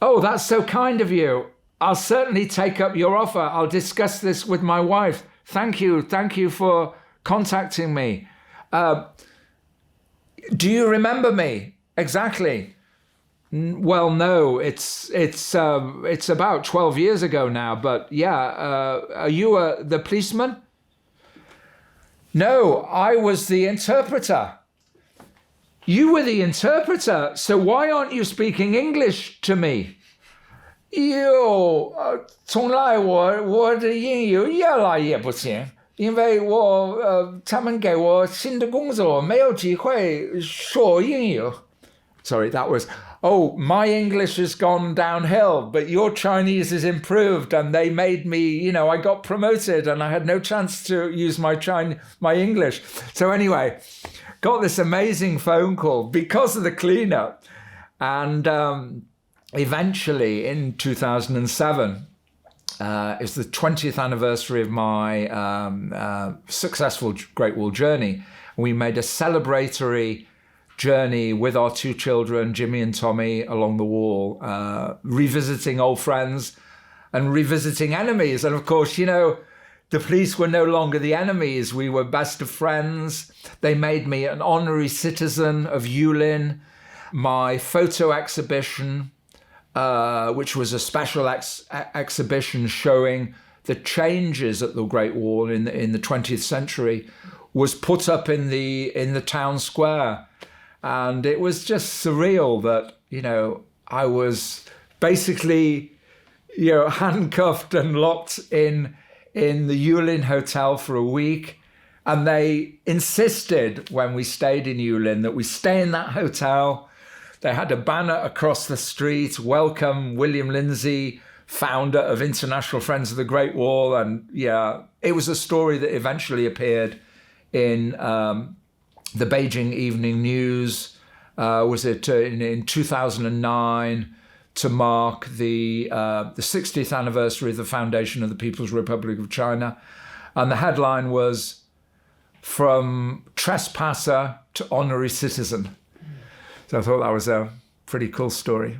Oh, that's so kind of you. I'll certainly take up your offer. I'll discuss this with my wife. Thank you for contacting me. Do you remember me exactly? Well, no, it's about 12 years ago now, but yeah, are you the policeman? No, I was the interpreter. You were the interpreter, so why aren't you speaking English to me? 从来我的英语越来越不行，因为他们给我新的工作，没有机会说英语。Sorry, that was, my English has gone downhill, but your Chinese is improved, and they made me, I got promoted and I had no chance to use my English. So anyway, got this amazing phone call because of the cleanup. And eventually in 2007, it's the 20th anniversary of my successful Great Wall journey. We made a celebratory journey with our two children, Jimmy and Tommy, along the wall, revisiting old friends and revisiting enemies. And of course, the police were no longer the enemies. We were best of friends. They made me an honorary citizen of Yulin. My photo exhibition, which was a special exhibition showing the changes at the Great Wall in the 20th century, was put up in the town square. And it was just surreal that, I was basically, handcuffed and locked in the Yulin Hotel for a week And they insisted when we stayed in Yulin that we stay in that hotel. They had a banner across the street, welcome William Lindesay, founder of International Friends of the Great Wall. And yeah, it was a story that eventually appeared in the Beijing Evening News. Was it in 2009 to mark the 60th anniversary of the foundation of the People's Republic of China. And the headline was, "From trespasser to honorary citizen." So I thought that was a pretty cool story.